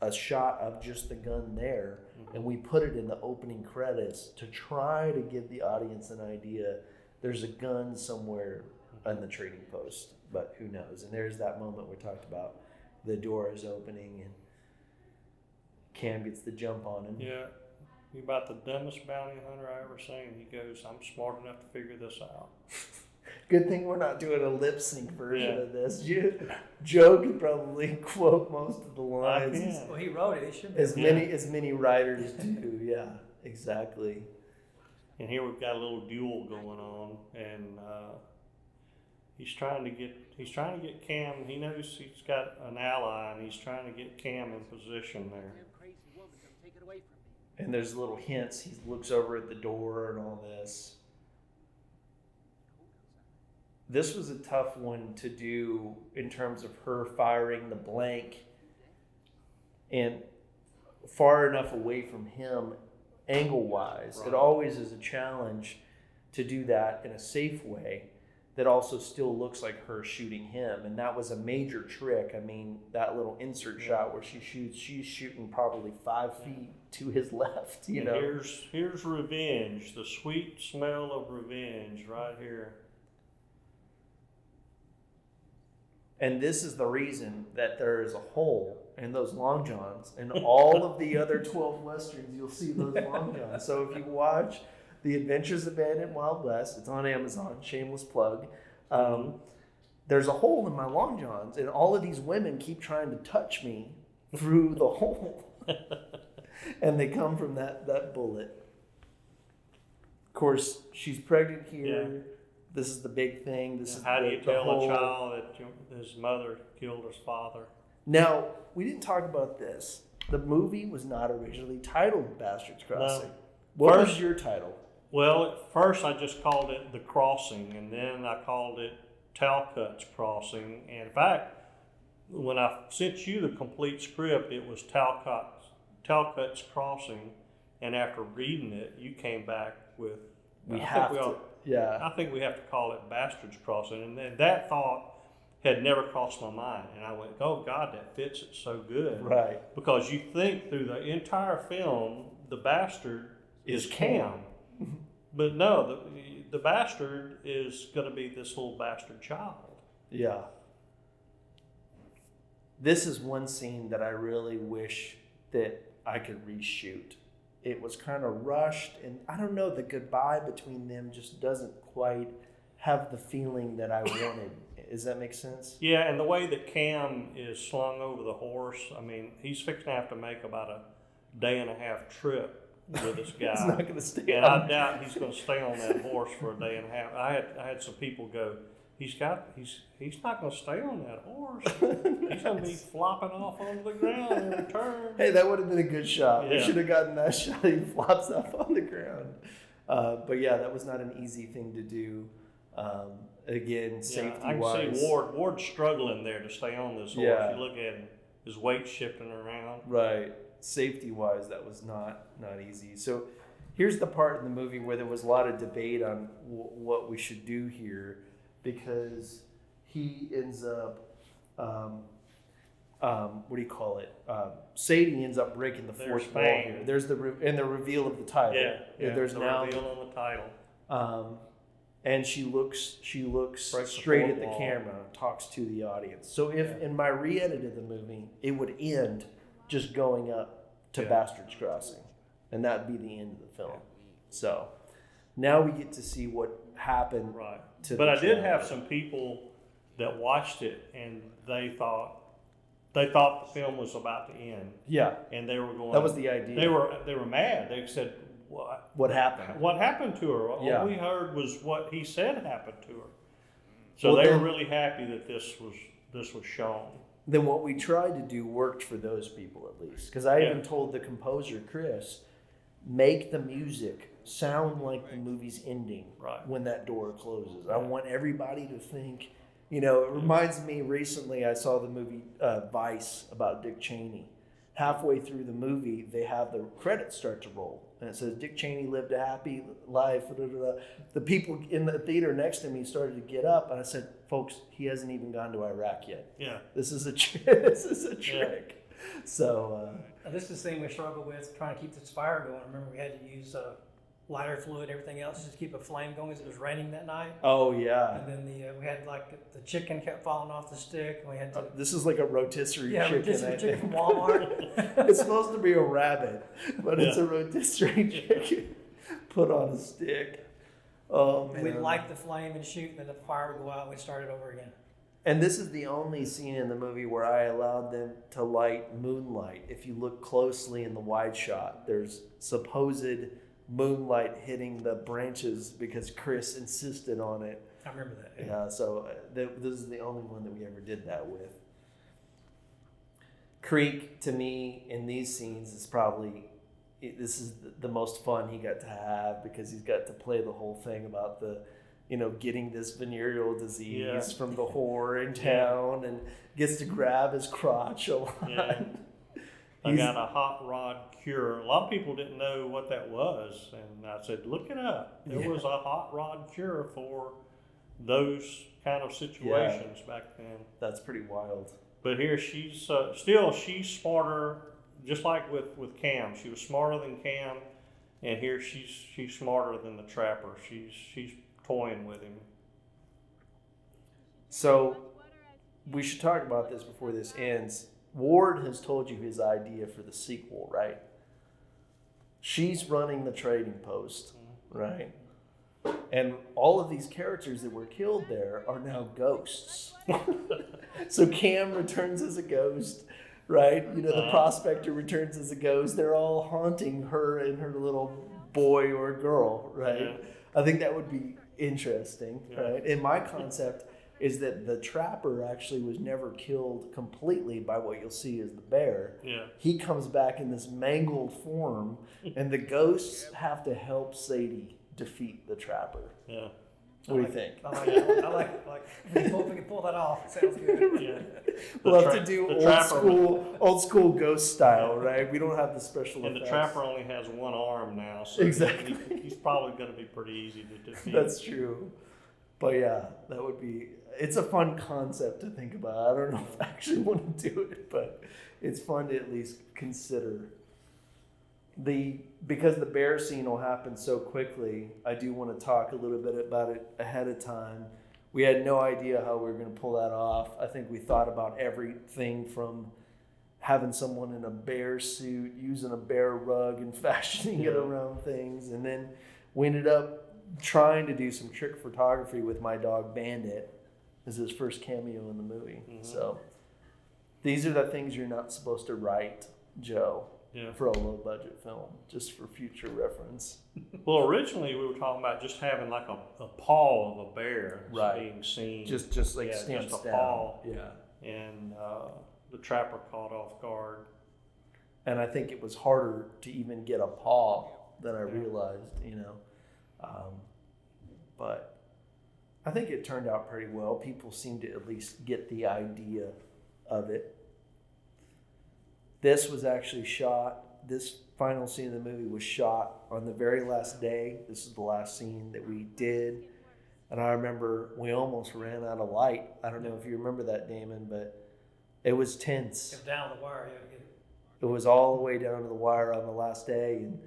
a shot of just the gun there, and we put it in the opening credits to try to give the audience an idea there's a gun somewhere on the trading post, but who knows. And there's that moment we talked about. The door is opening and Cam gets the jump on him. Yeah. You're about the dumbest bounty hunter I ever seen. He goes, I'm smart enough to figure this out. Good thing we're not doing a lip sync version Yeah. of this. Joe could probably quote most of the lines. can. Well, he wrote it. He should be. As many writers do. Yeah, exactly. And here we've got a little duel going on, and he's trying to get Cam. He knows he's got an ally, and he's trying to get Cam in position there. And there's little hints. He looks over at the door and all this. this was a tough one to do in terms of her firing the blank and far enough away from him angle wise. Right. It always is a challenge to do that in a safe way that also still looks like her shooting him. And that was a major trick. I mean, that little insert shot where she's shooting probably 5 feet to his left, you And know. here's revenge, the sweet smell of revenge right here. And this is the reason that there is a hole in those long johns. And all of the other 12 westerns, you'll see those long johns. So if you watch The Adventures of Bandit Wild West, it's on Amazon, shameless plug. There's a hole in my long johns, and all of these women keep trying to touch me through the hole. And they come from that bullet. Of course, she's pregnant here. Yeah. This is the big thing. This is How do you the tell whole... a child that his mother killed his father? Now, we didn't talk about this. The movie was not originally titled Bastards Crossing. What was your title? Well, at first I just called it The Crossing, and then I called it Talcutt's Crossing. And in fact, when I sent you the complete script, it was Talcutt's Crossing. And after reading it, you came back with, I think we have to call it Bastards Crossing. And then that thought had never crossed my mind. And I went, oh God, that fits it so good. Right. Because you think through the entire film, the bastard is Cam. But no, the bastard is going to be this little bastard child. Yeah. This is one scene that I really wish that I could reshoot. It was kind of rushed, and I don't know, the goodbye between them just doesn't quite have the feeling that I wanted. Does that make sense? Yeah, and the way that Cam is slung over the horse, I mean, he's fixing to have to make about a day and a half trip with this guy. He's not going to stay And on. I doubt he's going to stay on that horse for a day and a half. I had some people go, he's not going to stay on that horse. He's going to be flopping off onto the ground in return. Hey, that would have been a good shot. We Yeah. should have gotten that shot. He flops up on the ground. But yeah, that was not an easy thing to do. Again, safety I can wise. see Ward's struggling there to stay on this horse. Yeah. You look at him, his weight shifting around. Right. Safety wise, that was not easy. So here's the part in the movie where there was a lot of debate on what we should do here, because he ends up, what do you call it? Sadie ends up breaking the fourth wall here. There's the reveal of the title. Yeah. There's the now reveal on the title. and she looks Breaks the straight fourth at the wall. camera, talks to the audience. So if in my re-edit of the movie, it would end just going up to Bastards Crossing, and that'd be the end of the film. So now we get to see what happened. Right. To But the I did child. have some people that watched it and they thought the film was about to end, Yeah, and they were going. that was the idea. They were mad. They said, What happened? What happened to her? Yeah. All we heard was what he said happened to her. So Well, they then- were really happy that this was shown. Then what we tried to do worked for those people at least, because I Yeah. even told the composer Chris, make the music sound like the movie's ending Right. when that door closes. I want everybody to think, it reminds me recently I saw the movie Vice about Dick Cheney. Halfway through the movie, they have the credits start to roll, and it says Dick Cheney lived a happy life. The people in the theater next to me started to get up, and I said, "Folks, he hasn't even gone to Iraq yet. Yeah. This is a trick." So This is the thing we struggle with, trying to keep this fire going. Remember, we had to use lighter fluid, everything else, just to keep a flame going, because it was raining that night. oh yeah, And then we had the chicken kept falling off the stick, and we had to this is like a rotisserie chicken. rotisserie I chicken think. from Walmart. It's supposed to be a rabbit, but it's a rotisserie chicken put on a stick. Oh man! We'd light the flame and shoot, and then the fire would go out, and we'd start it over again. And this is the only scene in the movie where I allowed them to light moonlight. If you look closely in the wide shot, there's supposed moonlight hitting the branches because Chris insisted on it. I remember that. Yeah, so this is the only one that we ever did that with. Creek, to me, in these scenes, is probably, this is the most fun he got to have, because he's got to play the whole thing about the getting this venereal disease Yeah. from the whore in town, and gets to grab his crotch a lot. Yeah. I He's- got a hot rod cure. A lot of people didn't know what that was, and I said, look it up. There Yeah. was a hot rod cure for those kind of situations back then. That's pretty wild. But here she's she's smarter, just like with Cam. She was smarter than Cam, and here she's smarter than the trapper. She's toying with him. So we should talk about this before this ends. Ward has told you his idea for the sequel, right? She's running the trading post, right? And all of these characters that were killed there are now ghosts. So Cam returns as a ghost, right? The prospector returns as a ghost. They're all haunting her and her little boy or girl, right? Yeah. I think that would be interesting, Yeah. right? And my concept is that the trapper actually was never killed completely by what you'll see as the bear. Yeah. He comes back in this mangled form, and the ghosts have to help Sadie defeat the trapper. Yeah. What do you think? I like it. I like if we can pull that off. It sounds good. Yeah. We'll The have to tra- do the trapper- old school ghost style, right? We don't have the special And the effects. trapper only has one arm now, so Exactly. he's probably going to be pretty easy to defeat. That's true. But yeah, that would be. It's a fun concept to think about. I don't know if I actually want to do it, but it's fun to at least consider. Because the bear scene will happen so quickly, I do want to talk a little bit about it ahead of time. We had no idea how we were going to pull that off. I think we thought about everything from having someone in a bear suit, using a bear rug and fashioning it around things. And then we ended up trying to do some trick photography with my dog Bandit as his first cameo in the movie. Mhm. So these are the things you're not supposed to write, Joe, Yeah. for a low budget film, just for future reference. Well, originally we were talking about just having like a paw of a bear Right. being seen. Just like Yeah, stamps just a down. paw. Yeah. And the trapper caught off guard. And I think it was harder to even get a paw than I Yeah. realized, but I think it turned out pretty well. People seem to at least get the idea of it. This was actually shot, this final scene of the movie was shot on the very last day. This is the last scene that we did. And I remember we almost ran out of light. I don't know if you remember that, Damon, but it was tense. If down the wire, you had to get it. It was all the way down to the wire on the last day. And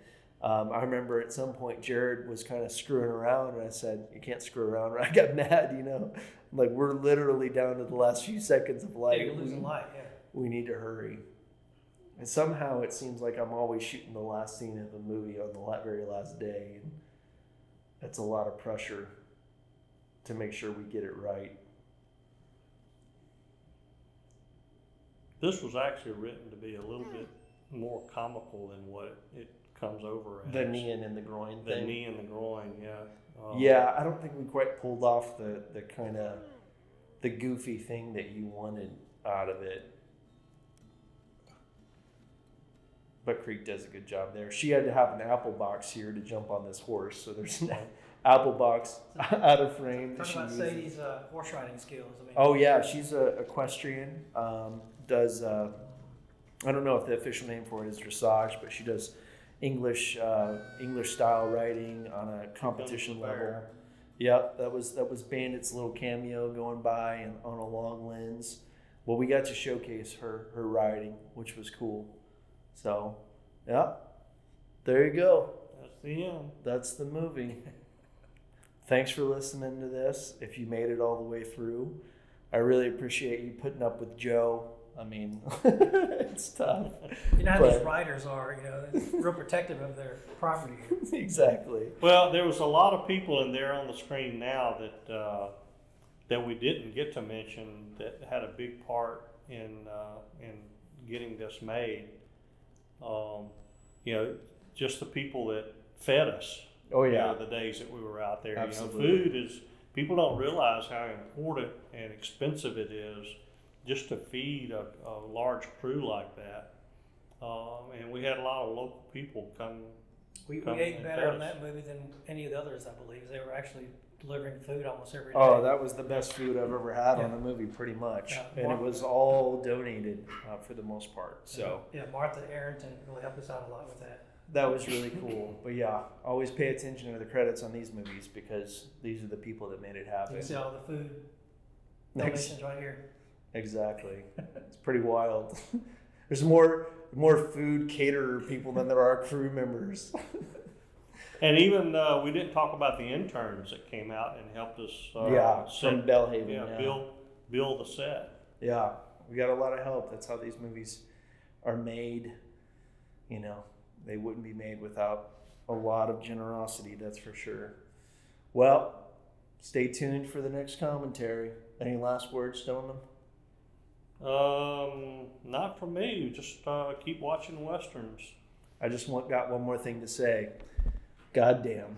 I remember at some point Jared was kind of screwing around, and I said, "You can't screw around." I got mad, Like, we're literally down to the last few seconds of Yeah, light. you're losing light. Yeah. We need to hurry. And somehow it seems like I'm always shooting the last scene of a movie on the very last day. And that's a lot of pressure to make sure we get it right. This was actually written to be a little bit more comical than what it comes over as. The knee and the groin The thing. knee and the groin, yeah. Yeah, I don't think we quite pulled off the kind of the goofy thing that you wanted out of it. But Creek does a good job there. She had to have an apple box here to jump on this horse, so there's an apple box out of frame. that Talk she about uses. Sadie's horse riding skills. I mean, Oh yeah, she's a equestrian. Does I don't know if the official name for it is dressage, but she does English style riding on a competition level. Yep, that was Bandit's little cameo going by and on a long lens. Well, we got to showcase her riding, which was cool. So, yeah, there you go. That's the end. That's the movie. Thanks for listening to this. If you made it all the way through, I really appreciate you putting up with Joe. I mean, it's tough. you know how but- these writers are. They're real protective of their property. Exactly. Well, there was a lot of people in there on the screen now that we didn't get to mention that had a big part in getting this made. Just the people that fed us. Oh yeah. The days that we were out there. Absolutely. Food is, people don't realize how important and expensive it is just to feed a large crew like that. And we had a lot of local people come We Come ate and better fed in us. that movie than any of the others, I believe. They were actually delivering food almost every day. Oh, that was the best food I've ever had on Yeah. a movie, pretty much. Yeah, And it Mark- was all donated for the most part. So Yeah, Martha Arrington really helped us out a lot with that. that was really cool. But yeah, always pay attention to the credits on these movies because these are the people that made it You happen. can see all the food Ex- donations right here. Exactly. It's pretty wild. There's more food caterer people than there are crew members. And even we didn't talk about the interns that came out and helped us. Yeah, set- from Bellhaven. yeah, Yeah. build the set. Yeah, we got a lot of help. That's how these movies are made. You know, they wouldn't be made without a lot of generosity, that's for sure. Well, stay tuned for the next commentary. Any last words, Stoneman? Not for me. Just keep watching westerns. I just got one more thing to say. God damn.